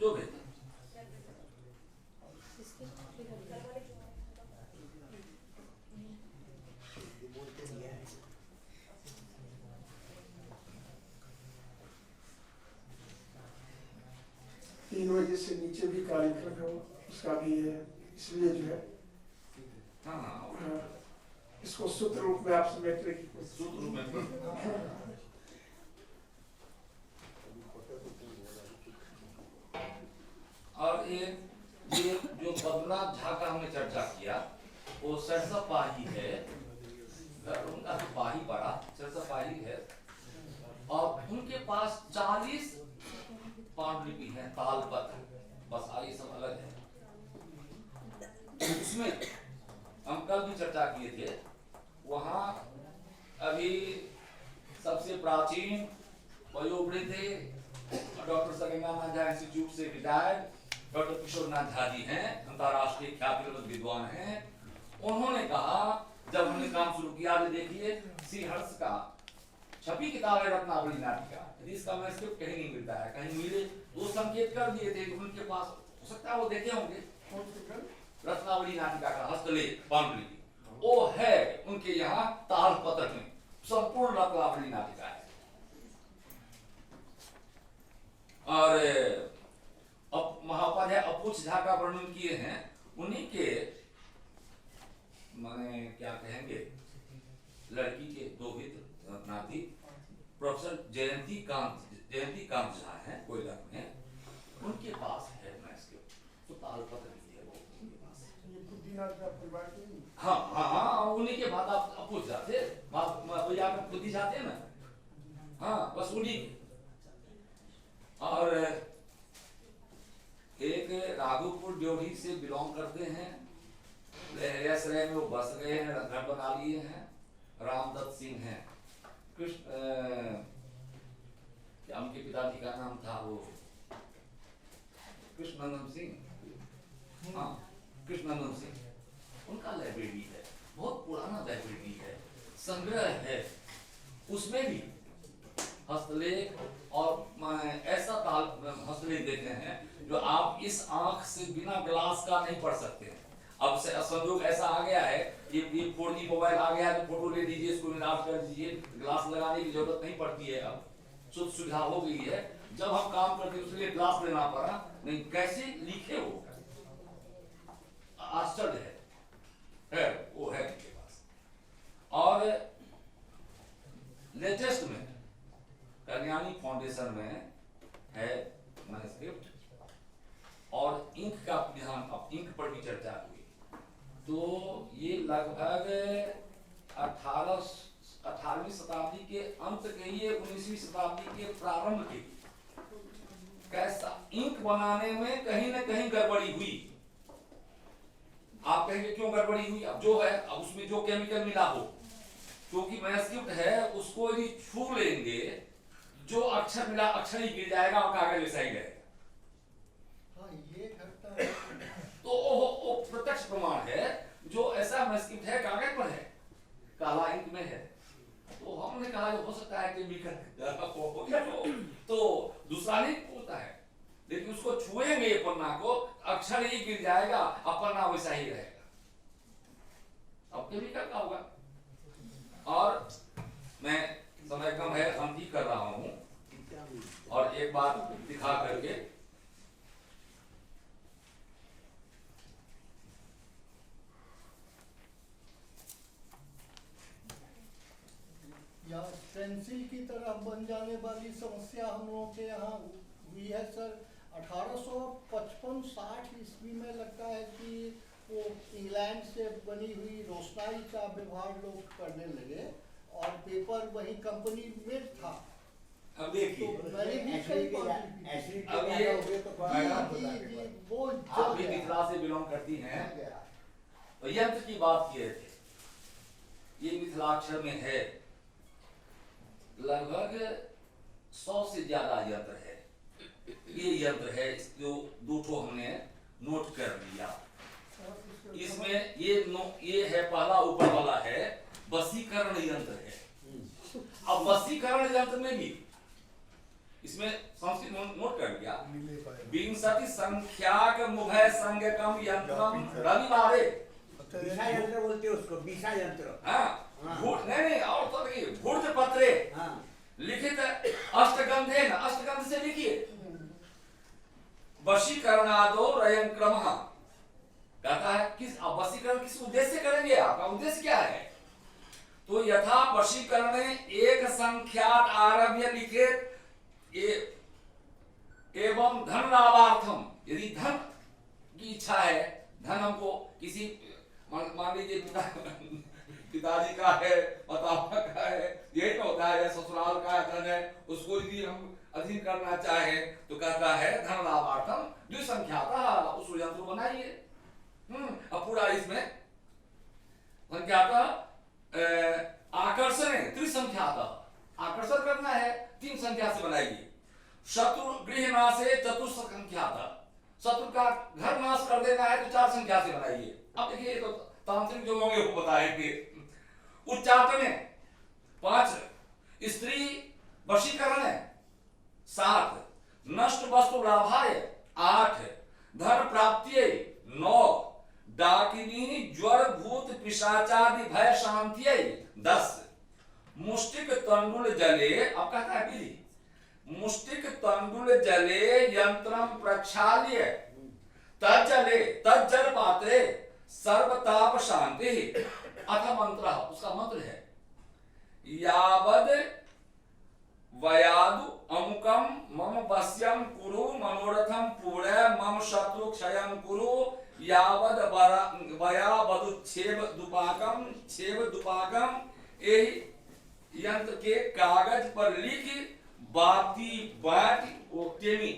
जो भेजा। तीन बजे से नीचे भी कार्यक्रम है उसका भी है, इसलिए जो है हाँ इसको सूत्र रूप में आप समेट रखिए। सूत्र रूप में और ये जो पद्मनाथ झा का हमने चर्चा किया वो सरसा पाही है, उनका तो पाही पड़ा सरसा पाही है और उनके पास 40 पांडुलिपि है, तालपत्र, बस आगे सब अलग है। इसमें हम कल भी चर्चा किए थे, वहाँ अभी सबसे प्राचीन वयोवृद्ध डॉक्टर सगेंद्रनाथ झा इंस्टीट्यूट से रिटायर्ड डॉक्टर किशोरनाथ झा जी हैं, अंतरराष्ट्रीय ख्याति विद्वान हैं। उन्होंने कहा जब हमने काम शुरू किया, देखिए श्रीहर्ष का छपी किताब है रत्नावली नाटिका, यदि इसका मैस्क्रिप्ट कहीं नहीं मिलता है, कहीं मिले वो संकेत कर दिए थे कि उनके पास हो सकता है वो देखे होंगे रत्नावली नाटिका का हस्तलेख पांडुलिपि, वो है उनके यहाँ तालपत्र में संपूर्ण रत्नावली नाटिका है। और अब महापाध्याय अपूछ झा का वर्णन किए हैं, उन्हीं के माने क्या कहेंगे लड़की के दो हित नाती प्रोफेसर जयंती कांत झा हैं कोयला में, उनके पास है मैस्क्रिप्ट, तो तालपत्र भी है वो उनके पास। ये बुद्धिनाथ का परिवार के नहीं? हाँ हाँ हाँ उन्हीं के बाद आप पूछ जाते खुद ही जाते ना, हाँ बस उन्हीं। और एक राघोपुर ड्योढ़ी से बिलोंग करते हैं, लहरियासराय में वो बस गए हैं, घर बना लिए हैं, रामदत्त सिंह हैं। कृष्ण क्या उनके पिताजी का नाम था वो कृष्णनंदन सिंह, हाँ कृष्णनंदन सिंह, उनका लाइब्रेरी है, बहुत पुराना लाइब्रेरी है, संग्रह है, उसमें भी हस्तलेख और ऐसा हस्तलेख देते हैं जो आप इस आंख से बिना ग्लास का नहीं पढ़ सकते हैं। अब से संयोग ऐसा आ गया है, ये 4G मोबाइल आ गया है तो फोटो ले लीजिए, इसको निकाल कर दीजिए, ग्लास लगाने की जरूरत नहीं पड़ती है, अब सुविधा हो गई है। जब हम काम करते हैं उसके लिए ग्लास लेना पड़ा, नहीं कैसे लिखे वो आश्चर्य है वो है उनके पास। और लेटेस्ट में कल्याणी फाउंडेशन में है मैन्युस्क्रिप्ट और इंक का ध्यान, अब इंक पर भी चर्चा हुई, तो ये लगभग 18वीं शताब्दी के अंत के लिए 19वीं शताब्दी के प्रारंभ के कैसा इंक बनाने में कहीं ना कहीं गड़बड़ी हुई। आप कहेंगे क्यों गड़बड़ी हुई? अब जो है, अब उसमें जो केमिकल मिला हो, क्योंकि मैन्युस्क्रिप्ट है उसको यदि छू लेंगे, जो अक्षर मिला अक्षर ही गिर जाएगा और कागज वैसा ही रहेगा। हाँ ये घटना तो वो प्रत्यक्ष प्रमाण है, जो ऐसा मैन्युस्क्रिप्ट है कागज पर है, काला इंक में है, तो हमने कहा हो सकता है केमिकल हो गया तो दूसरा नहीं होता है, लेकिन अक्षर ही गिर जाएगा, अपना वैसा ही रहेगा। अब केमिकल का होगा। और मैं समय कम है, हम भी कर रहा हूं और एक बात दिखा करके यह पेंसिल की तरह बन जाने वाली समस्या हम लोगों के यहाँ हुई है सर। 1855-60 ईस्वी में लगता है कि वो इंग्लैंड से बनी हुई रोशनाई का व्यवहार लोग करने लगे और पेपर वही कंपनी में था। अब देखिए, तो मैंने भी कई बार अब ये वो आप भी मिथिला से बिलोंग करती हैं, तो यंत्र की बात किए थे। ये मिथिलाक्षर में है, लगभग 100 से ज्यादा यंत्र है। ये यंत्र है जो दो ठो हमने नोट कर लिया। इसमें ये है पहला, ऊपर वाला है वशीकरण यंत्र है। अब वशीकरण यंत्र में भी इसमें संस्कृत नोट कर लिया। विंशति संख्याक मुभय संज्ञकम यंत्रम रविवारे। विषा यंत्र बोलते हैं उसको, विषा यंत्र। नहीं और तो देखिए, भूर्ज पत्रे लिखित अष्टगंधे न, अष्टगंध से लिखिए। वशीकरणादो रयं क्रमः, कहता है किस वशीकरण किस उद्देश्य से करेंगे, आपका उद्देश्य क्या है? तो यथा वशीकरण एक संख्यात आरभ्य लिखित एवं धन लाभार्थम, यदि धन की इच्छा है, धन हमको किसी मान लीजिए पिताजी का है, माता का है, यही तो होता है, ससुराल का धन है, उसको यदि हम अधीन करना चाहे तो कहता है धन लाभार्थम द्विसंख्याता, उस यंत्र बनाइए। अब पूरा इसमें संख्याता आकर्षण है, त्रिसंख्याता, आकर्षण करना है, 3 संख्या से बनाइए। शत्रु गृह नाशे चतुर्संख्याता, शत्रु का घर नाश कर देना है तो 4 संख्या से बनाइए। अब देखिए तो तांत्रिक जो होंगे वो बताएंगे। उच्चाटन 5, स्त्री वशीकरण 7, नष्ट वस्तु लाभाय 8, धन प्राप्तिये 9, डाकिनी ज्वर भूत पिशाचादि भय शांतिये 10, मुष्टिक तंडुल जले, अब कहता है विधि, मुष्टिक तंडुल जले यंत्रम प्रक्षाल्य तज्जल पात्रे सर्वताप शांति। अथ मंत्र, उसका मंत्र है यावद वयादु अमुकम मम वश्यम कुरु मनोरथम पूरे मम शत्रु क्षयम कुरु यावद वया वदुच्छेव दुपाकम। यही यंत्र के कागज पर लिख बाती बाट ओटेमी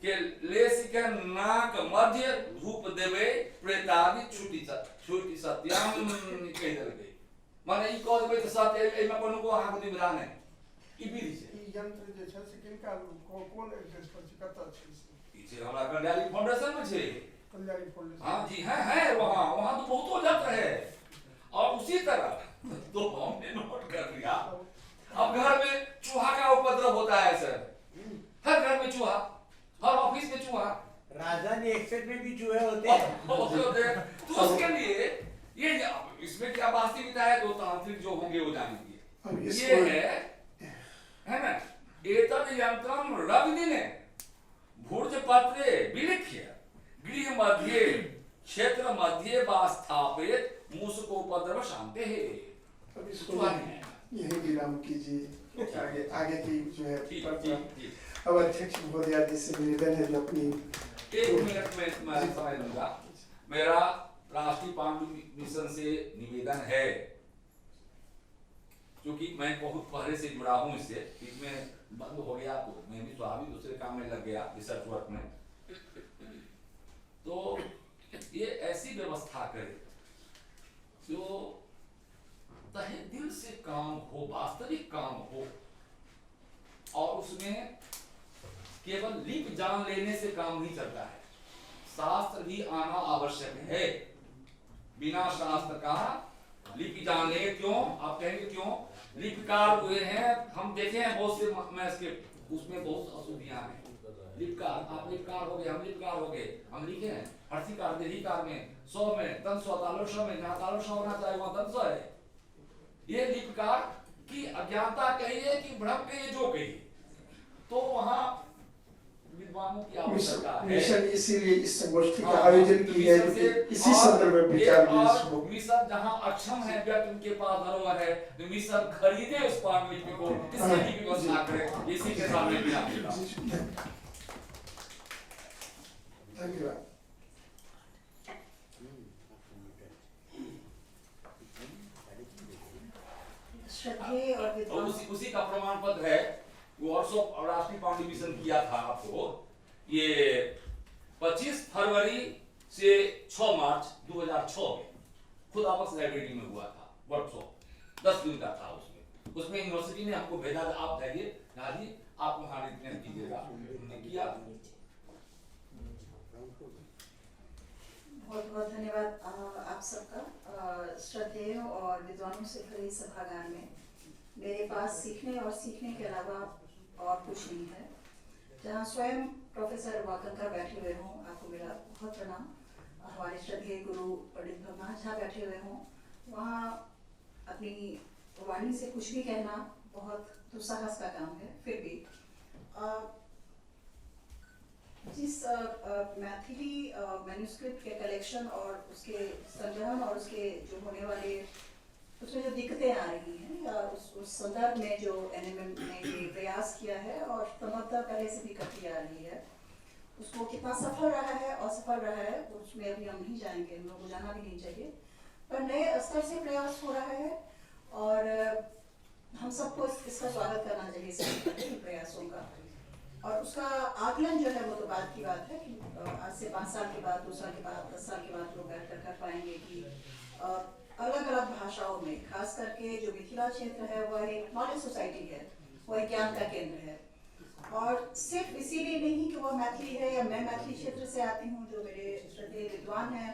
के लेस के नाक मध्य धूप देवे प्रेतादि छुटी सत्यम कह देवे। माने ई कह देवे त सत्य एमे कोनो को आंख निभरा नै ई विधि छै। ई यंत्र जे छै से किनका कोन एड्रेस पर छै, कतऽ छै? ई छै हमरा कल्याणी फाउंडेशन में छै। कल्याणी फाउंडेशन? हां जी है वहां तो बहुत यंत्र है। और उसी तरह तो हमने नोट कर लिया। अब घर में चूहा का उपद्रव होता है सर, हर घर में चूहा, हर ऑफिस में चूहा, राजधानी एक्सप्रेस में भी चूहे होते हैं। तो उसके लिए ये इसमें क्या वास्तविकता है तो तांत्रिक जो होंगे वो जानेंगे। ये है ना, एतद यंत्रम रविदिने भूर्ज पत्रे विलिख्य गृह मध्य क्षेत्र मध्य वा स्थापित मूषकोपद्रव शांति है। अब इसको यही विराम कीजिए, आगे की जो है अब अध्यक्ष महोदया जी से निवेदन है जो अपनी 1 मिनट में मैं समय लूंगा। मेरा राष्ट्रीय पांडु मिशन से निवेदन है, क्योंकि मैं बहुत पहले से जुड़ा हूं इससे, इसमें बंद हो गया तो मैं भी स्वाभाविक दूसरे काम में लग गया, रिसर्च वर्क में। तो ये ऐसी व्यवस्था करे जो तहे दिल से काम हो, वास्तविक काम हो, और उसमें केवल लिप जान लेने से काम नहीं चलता है, शास्त्र भी आना आवश्यक है। बिना शास्त्र का लिपि जान ले, क्यों आप कहेंगे क्यों? लिपिकार हुए हैं, हम देखे हैं बहुत से मैथ्स के, उसमें बहुत अशुद्धियां हैं, लिपकार, आप लिपकार हो गए, हम लिपकार हो गए, हम लिखे हैं हर्षिकार दीर्घिकार में, 100 में तंस्व तालुष्व में, जहाँ तालुष्व होना चाहिए वहाँ तंस्व है। ये लिपकार की अज्ञानता कहिए कि भ्रम कहिए, जो कहिए, तो वहाँ विद्वानों की आवश्यकता है। मिशन इसीलिए इस संगोष्ठी का आयोजन किया है कि इसी संदर्भ में विचार विमर्श हो। मिशन जहाँ अक्षम है व्यक्ति, उनके पास धरोहर है, तो मिशन खरीदे उस पांडुलिपि को, इससे की व्यवस्था करें, इसी के सामने भी आएगा। धन्यवाद। श्रद्धेय और और विद्वान उसी का प्रमाण पत्र है, वो वर्कशॉप राष्ट्रीय पांडु मिशन किया था आपको, ये 25 फरवरी से 6 मार्च 2006 में खुद आपस लाइब्रेरी में हुआ था वर्कशॉप, 10 दिन का था। उसमें यूनिवर्सिटी ने हमको भेजा, आप जाइए राजी, आप वहाँ रिप्रेजेंट कीजिएगा, हमने किया। बहुत बहुत धन्यवाद आप सबका। श्रद्धेय और विद्वानों से भरे सभागार में मेरे पास सीखने और सीखने के अलावा और कुछ नहीं है। जहाँ स्वयं प्रोफेसर वाकंकर बैठे हुए हों, आपको मेरा बहुत प्रणाम, हमारे श्रद्धेय गुरु पंडित भवनाथ झा बैठे हुए हों, वहाँ अपनी वाणी से कुछ भी कहना बहुत दुस्साहस का काम है। फिर भी जिस मैथिली मैन्युस्क्रिप्ट के कलेक्शन और उसके संग्रहण और उसके जो होने वाले उसमें जो दिक्कतें आ रही हैं, या उस संदर्भ में जो NMM ने ये प्रयास किया है और संभवतः पहले से भी करती आ रही है, उसको कितना सफल रहा है, असफल रहा है, उसमें अभी हम नहीं जाएंगे, हम लोग को जाना भी नहीं चाहिए, पर नए स्तर से प्रयास हो रहा है और हम सबको इसका स्वागत करना चाहिए, सभी प्रयासों का। और उसका आकलन जो है वो तो बात की बात है कि आज से 5 साल के बाद, 2 साल के बाद, 10 साल के बाद लोग बैठकर कर पाएंगे कि अलग अलग भाषाओं में, खास करके जो मिथिला क्षेत्र है वह एक नॉलेज सोसाइटी है, वह ज्ञान का केंद्र है। और सिर्फ इसीलिए नहीं कि वह मैथिली है या मैं मैथिली क्षेत्र से आती हूँ, जो मेरे श्रद्धेय विद्वान हैं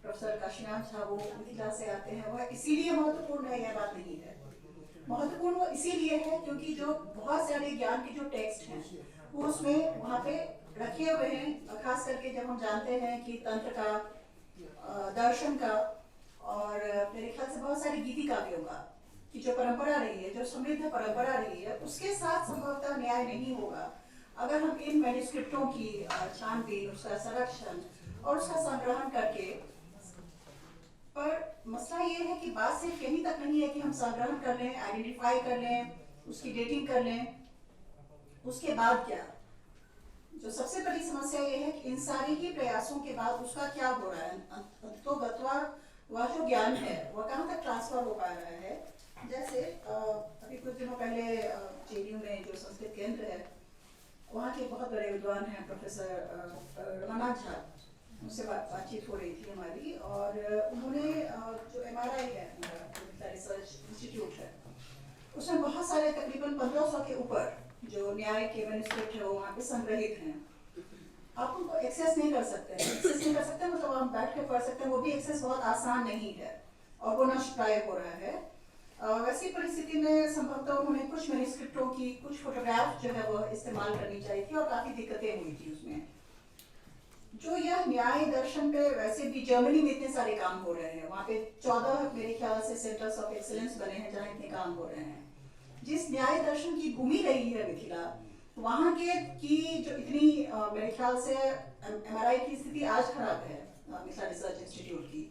प्रोफेसर काशीनाथ झा वो मिथिला से आते हैं, वह इसीलिए महत्वपूर्ण है, यह बात नहीं है। महत्वपूर्ण वो इसीलिए है क्योंकि जो बहुत सारे ज्ञान के जो टेक्स्ट हैं वो उसमें वहाँ पे रखे हुए हैं। खास करके जब हम जानते हैं कि तंत्र का, दर्शन का और मेरे ख्याल से बहुत सारे गीति काव्यों का की जो परंपरा रही है, जो समृद्ध परंपरा रही है, उसके साथ संभवतः न्याय नहीं होगा अगर हम इन मैन्युस्क्रिप्टों की छानबीन, उसका संरक्षण और उसका संग्रहण करके। पर मसला ये है कि बात सिर्फ यहीं तक नहीं है कि हम संग्रहण कर लें, आइडेंटिफाई कर लें, उसकी डेटिंग कर लें, उसके बाद क्या। जो सबसे बड़ी समस्या ये है कि इन सारे ही प्रयासों के बाद उसका क्या हो रहा है, तो गत्वा वह जो ज्ञान है वह कहाँ तक ट्रांसफर हो पा रहा है। जैसे अभी कुछ दिनों पहले JNU में जो संस्कृत केंद्र है, वहाँ के बहुत बड़े विद्वान हैं प्रोफेसर रमानाथ झा, उनसे बातचीत हो रही थी हमारी, और उन्होंने जो MRI है, रिसर्च इंस्टीट्यूट है, उसमें बहुत सारे तकरीबन 1500 के ऊपर जो न्याय के मैन्युस्क्रिप्ट है वो वहाँ पे संग्रहित हैं। आप उनको एक्सेस नहीं कर सकते हैं, एक्सेस नहीं कर सकते मतलब हम बैठ के पढ़ सकते हैं, वो भी एक्सेस बहुत आसान नहीं है और वो नष्ट प्राय हो रहा है। वैसी परिस्थिति में संभवतः उन्होंने कुछ मैन्युस्क्रिप्टों की कुछ फोटोग्राफ जो है वो इस्तेमाल करनी चाहिए थी और काफ़ी दिक्कतें हुई थी उसमें। जो यह न्याय दर्शन पे वैसे भी जर्मनी में इतने सारे काम हो रहे हैं, वहाँ पे 14 मेरे ख्याल से सेंटर्स ऑफ एक्सीलेंस बने हैं जहाँ इतने काम हो रहे हैं। जिस न्याय दर्शन की भूमि रही है मिथिला, वहाँ के की जो इतनी मेरे ख्याल से MRI की स्थिति आज खराब है मिथिला रिसर्च इंस्टीट्यूट की,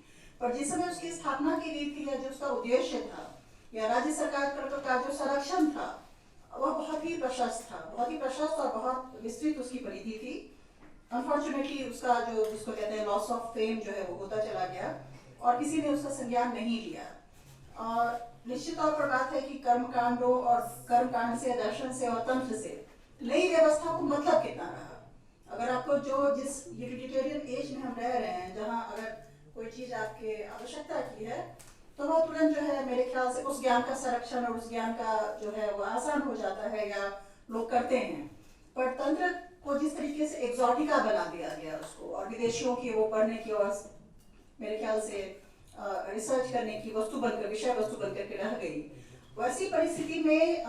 पर जिस समय उसकी स्थापना की गई थी या जो उसका उद्देश्य था या राज्य सरकार का जो संरक्षण था वह बहुत ही प्रशस्त था, बहुत ही प्रशस्त और बहुत विस्तृत उसकी परिधि थी। अनफॉर्चुनेटली उसका जो जिसको कहते हैं लॉस ऑफ फेम जो है वो होता चला गया और किसी ने उसका संज्ञान नहीं लिया। और निश्चित तौर पर बात है कि कर्मकांडों और कर्मकांड से, दर्शन से और तंत्र से नई व्यवस्था को मतलब कितना रहा। अगर आपको जिस यूटिलिटेरियन एज में हम रह रहे हैं, जहाँ अगर कोई चीज़ आपके आवश्यकता की है तो वह तुरंत जो है मेरे ख्याल से उस ज्ञान का संरक्षण और उस ज्ञान का जो है वो आसान हो जाता है या लोग करते हैं। पर तंत्र को जिस तरीके से एक्सोटिका बना दिया गया उसको, और विदेशियों की वो पढ़ने की और मेरे ख्याल से रिसर्च करने की वस्तु बनकर, विषय वस्तु बनकर के रह गई। वैसी परिस्थिति में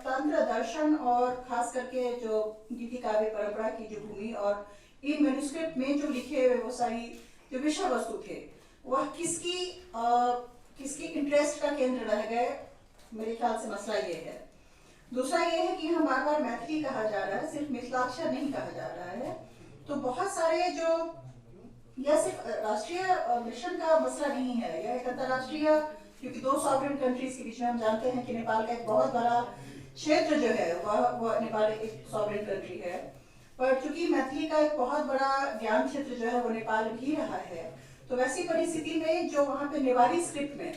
तंत्र दर्शन और खास करके जो गीति काव्य परंपरा की जो भूमि और इन मैन्युस्क्रिप्ट में जो लिखे हुए वो सारी जो विषय वस्तु थे वह किसकी इंटरेस्ट का केंद्र रह गए, मेरे ख्याल से मसला ये है। दूसरा ये है कि हम बार बार मैथिली कहा जा रहा है, सिर्फ मिथिलाक्षर नहीं कहा जा रहा है। तो बहुत सारे जो यह सिर्फ राष्ट्रीय मिशन का मसला नहीं है, यह एक अंतर्राष्ट्रीय, क्योंकि 2 सॉवरेन कंट्रीज के बीच में हम जानते हैं कि नेपाल का एक बहुत बड़ा क्षेत्र जो है वह नेपाल एक सॉवरेन कंट्री है, पर चूंकि मैथिली का एक बहुत बड़ा ज्ञान क्षेत्र जो है वो नेपाल भी रहा है, तो वैसी परिस्थिति में जो वहाँ पे नेवारी स्क्रिप्ट में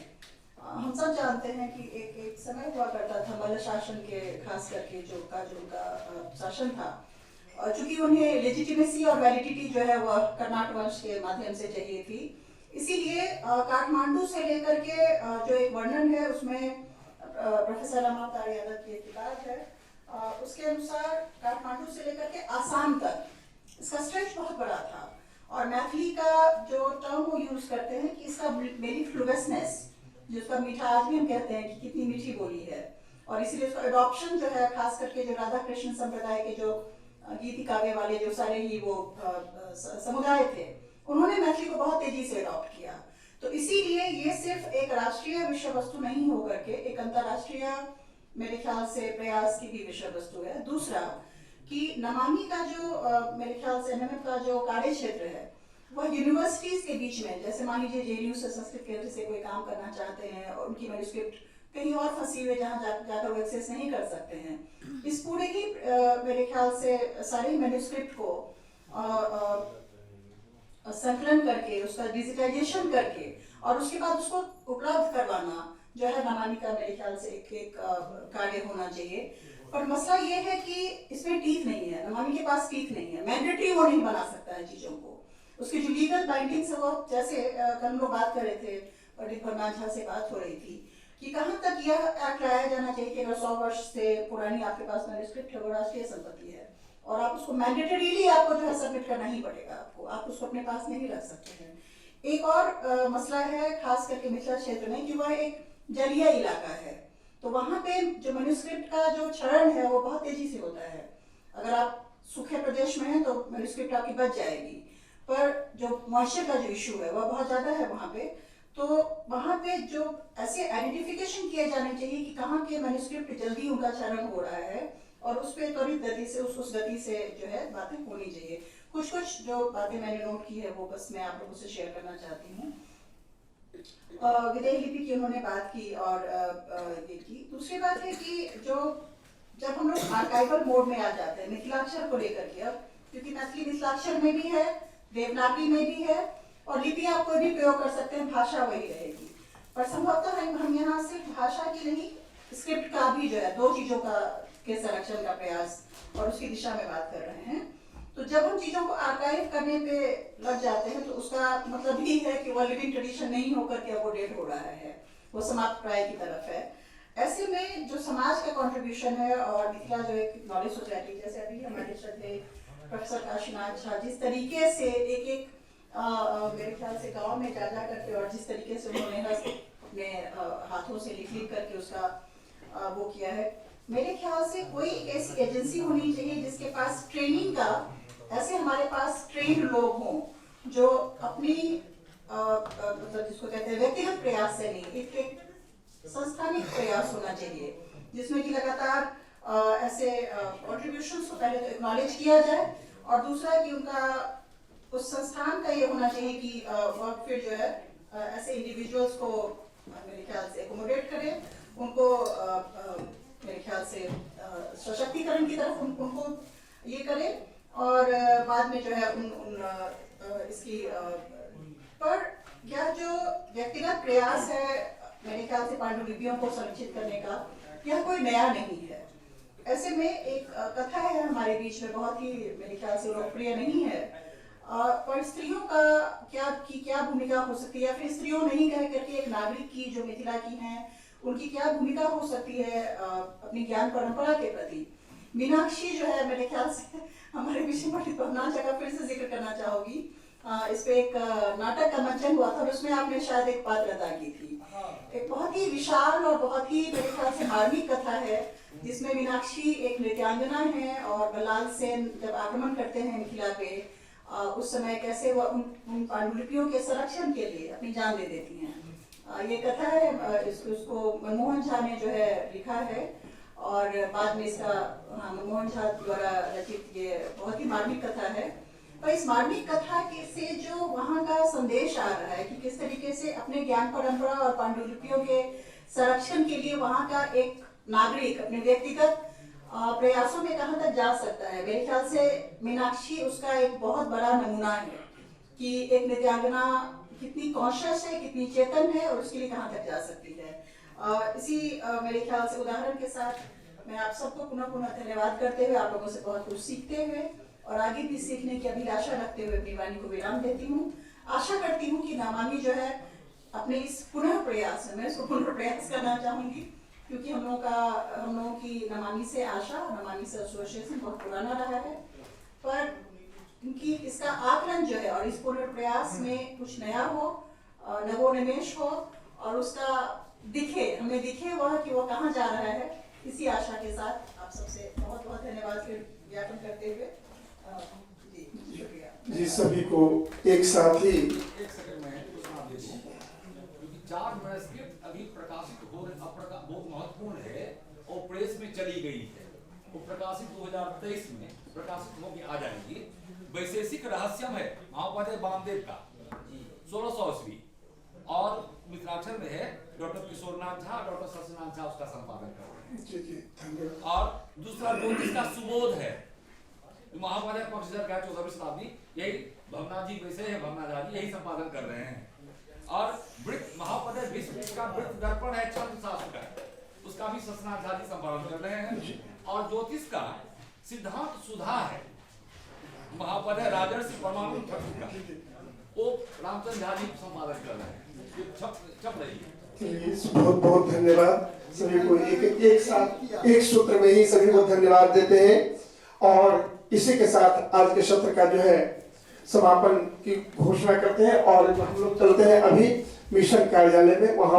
हम सब जानते हैं कि एक समय हुआ करता था मल्ल शासन के, खास करके जो उनका शासन था, चूंकि उन्हें लेजिटिमेसी और वैलिडिटी जो है वह कर्नाट वंश के माध्यम से चाहिए थी, इसीलिए काठमांडू से लेकर के जो एक वर्णन है उसमें प्रोफेसर रामावतार यादव की एक किताब है, उसके अनुसार काठमांडू से लेकर के आसाम तक इसका स्ट्रेच बहुत बड़ा था। और मैथिली का जो टर्म वो यूज करते हैं कि इसका मेलिफ्लुअसनेस, जिसका मीठा आज भी हम कहते हैं कि कितनी मीठी बोली है, और इसीलिए उसका एडॉप्शन जो है खास करके जो राधा कृष्ण संप्रदाय के जो गीति काव्य वाले जो सारे ही वो समुदाय थे, उन्होंने मैथिली को बहुत तेजी से अडॉप्ट किया। तो इसीलिए ये सिर्फ एक राष्ट्रीय विषय वस्तु नहीं होकर के एक अंतर्राष्ट्रीय मेरे ख्याल से प्रयास की भी विषय वस्तु है। दूसरा कि नमामि का जो मेरे ख्याल से NMF का जो कार्य क्षेत्र है वह यूनिवर्सिटीज के बीच में, जैसे मान लीजिए JNU से संस्कृत केंद्र से कोई काम करना चाहते हैं और उनकी मैन्युस्क्रिप्ट कहीं और फंसी हुई जहाँ जाकर वो एक्सेस नहीं कर सकते हैं, इस पूरे ही मेरे ख्याल से सारे मैन्युस्क्रिप्ट को संकलन करके उसका डिजिटाइजेशन करके और उसके बाद उसको उपलब्ध करवाना जो है नमामि का मेरे ख्याल से एक कार्य होना चाहिए। पर मसला ये है कि इसमें टीथ नहीं है, नमामि के पास टीथ नहीं है, मैंडेटरी वो नहीं बना सकता है चीजों को। उसकी जो लीगल बाइंडिंग है वो, जैसे कल हम लोग बात कर रहे थे, पंडित भरनाथ झा से बात हो रही थी कि कहाँ तक यह एक्ट लाया जाना चाहिए कि अगर 100 वर्ष से पुरानी आपके पास मैन्युस्क्रिप्ट है, वो राष्ट्रीय संपत्ति है और आप उसको मैंडेटरीली आपको जो है सबमिट करना ही पड़ेगा, आप उसको अपने पास नहीं रख सकते हैं। एक और मसला है खास करके मिथिला क्षेत्र में कि वह एक जलीय इलाका है, तो वहाँ पे जो मैन्युस्क्रिप्ट का जो क्षरण है वो बहुत तेजी से होता है। अगर आप सूखे प्रदेश में हैं तो मैन्युस्क्रिप्ट आपकी बच जाएगी, पर जो मॉइस्चर का जो इशू है वह बहुत ज़्यादा है वहाँ पे, तो वहाँ पे जो ऐसे आइडेंटिफिकेशन किए जाने चाहिए कि कहाँ के मैन्युस्क्रिप्ट जल्दी उनका क्षरण हो रहा है और उस पर त्वरित गति से उस गति से जो है बातें होनी चाहिए। कुछ जो बातें मैंने नोट की है वो बस मैं आप लोगों से शेयर करना चाहती हूँ। विदेही लिपि की उन्होंने बात की और ये की। दूसरी बात है कि जो जब हम लोग आर्काइवल मोड में आ जाते हैं मिथिलाक्षर को लेकर के, अब क्योंकि मैथिली मिथिलाक्षर में भी है, देवनागरी में भी है और लिपि आप कोई भी प्रयोग कर सकते हैं, भाषा वही रहेगी, पर संभवतः हम यहाँ सिर्फ भाषा की नहीं स्क्रिप्ट का भी जो है 2 चीजों के संरक्षण का प्रयास और उसकी दिशा में बात कर रहे हैं। तो जब हम चीजों को आर्काइव करने पे लग जाते हैं तो उसका मतलब ही है कि वो लिविंग ट्रेडिशन नहीं होकर के वो डेड हो रहा है, वो समाप्त प्राय की तरफ है। ऐसे में जो समाज का कंट्रीब्यूशन है और मिथिला जो एक नॉलेज सोसाइटी, जैसे अभी हमारे श्रद्धेय प्रोफेसर काशीनाथ झा जिस तरीके से एक मेरे ख्याल से गांव में जा करके और जिस तरीके से उन्होंने हाथों से लिख करके उसका वो किया है, मेरे ख्याल से कोई ऐसी एजेंसी होनी चाहिए जिसके पास ट्रेनिंग का, ऐसे हमारे पास ट्रेंड लोग हों जो अपनी मतलब जिसको कहते हैं व्यक्तिगत प्रयास से नहीं, एक संस्थानिक प्रयास होना चाहिए जिसमें कि लगातार ऐसे कॉन्ट्रीब्यूशंस को पहले तो एक्नॉलेज किया जाए और दूसरा कि उनका उस संस्थान का ये होना चाहिए कि वर्क फील्ड जो है ऐसे इंडिविजुअल्स को मेरे ख्याल से एकोमोडेट करे, उनको मेरे ख्याल से सशक्तिकरण की तरफ उनको ये करे और बाद में जो है इसकी पर यह जो व्यक्तिगत प्रयास है मेरे ख्याल से पांडुलिपियों को संरक्षित करने का, यह कोई नया नहीं है। ऐसे में एक कथा है हमारे बीच में, बहुत ही मेरे ख्याल से लोकप्रिय नहीं है, पर स्त्रियों का क्या भूमिका हो सकती है, या फिर स्त्रियों नहीं कह करके एक नागरिक की जो मिथिला की हैं उनकी क्या भूमिका हो सकती है अपनी ज्ञान परंपरा के प्रति। मीनाक्षी जो है मेरे ख्याल से हमारे विषय पंडित भवनाथ का फिर से जिक्र करना चाहूंगी इस पे एक नाटक का मंचन हुआ था और उसमें आपने शायद एक पात्र अदा की थी। एक बहुत ही विशाल और बहुत ही मेरे ख्याल से मार्मिक कथा है, जिसमें मीनाक्षी एक नृत्यांगना है और बल्लाल सेन जब आक्रमण करते हैं मिथिला पे, उस समय कैसे वह उन पांडुलिपियों के संरक्षण के लिए अपनी जान दे देती हैं। ये कथा है, इसको मनमोहन झा ने जो है लिखा है और बाद में इसका मनमोहन झा द्वारा रचित ये बहुत ही मार्मिक कथा है। और इस मार्मिक कथा के से जो वहाँ का संदेश आ रहा है कि किस तरीके से अपने ज्ञान परंपरा और पांडुलिपियों के संरक्षण के लिए वहाँ का एक नागरिक अपने व्यक्तिगत प्रयासों में कहाँ तक जा सकता है। मेरे ख्याल से मीनाक्षी उसका एक बहुत बड़ा नमूना है कि एक नृत्यांगना कितनी कॉन्शियस है, कितनी चेतन है और उसके लिए कहाँ तक जा सकती है। इसी मेरे ख्याल से उदाहरण के साथ मैं आप सबको पुनः पुनः धन्यवाद करते हुए, आप लोगों से बहुत कुछ सीखते हुए और आगे भी सीखने की अभिलाषा रखते हुए अपनी वाणी को विराम देती हूँ। आशा करती हूँ कि नमामि जो है अपने इस पुनः प्रयास में, मैं इसको पुनः प्रयास करना चाहूँगी क्योंकि हम लोगों की नमामि से आशा, नमामि से एसोसिएशन बहुत पुराना रहा है, पर क्योंकि इसका आकलन जो है और इस पुनः प्रयास में कुछ नया हो, नवोन्मेष हो और उसका हमें दिखे वह कि वो कहाँ जा रहा है, इसी आशा के साथ आप सबसे बहुत बहुत धन्यवाद ज्ञापन करते हुए जी सभी को एक साथ ही एक सेकंड में सूचना दे दूं, क्योंकि 4 मैनुस्क्रिप्ट अभी प्रकाशित हो रहे, बहुत महत्वपूर्ण है और प्रेस में चली गई है। वो प्रकाशित 2023 में प्रकाशित होकर आ जाएंगी। वैशेषिक रहस्यम है महापौधे वामदेव का 1600 ईस्वी और मिथिलाक्षर में है डॉक्टर किशोरनाथ झा, डॉक्टर शशिनाथ झा उसका संपादन कर रहे हैं। और दूसरा ज्योतिष का सुबोध है, महापौधे पक्षधर का 14वीं शताब्दी, यही भवनाथ जी वैसे है, भवनाथ झा जी यही संपादन कर रहे हैं। और वृत्त महापौधे विश्व का वृत्त दर्पण है छंद शास्त्र का, उसका भी शशिनाथ झा जी संपादन कर रहे हैं। और ज्योतिष का सिद्धांत सुधा है महापौधे राजर्षि परमाणु ठाकुर का, वो रामचंद्र झा जी संपादन कर रहे हैं, छप रही है। बहुत बहुत धन्यवाद सभी को। एक साथ एक सूत्र में ही सभी को धन्यवाद देते हैं और इसी के साथ आज के सत्र का जो है समापन की घोषणा करते हैं और हम लोग चलते हैं अभी मिशन कार्यालय में, वहां